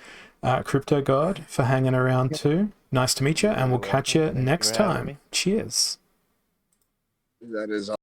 Crypto God, for hanging around too. Nice to meet you, and we'll catch you next time. Cheers. That is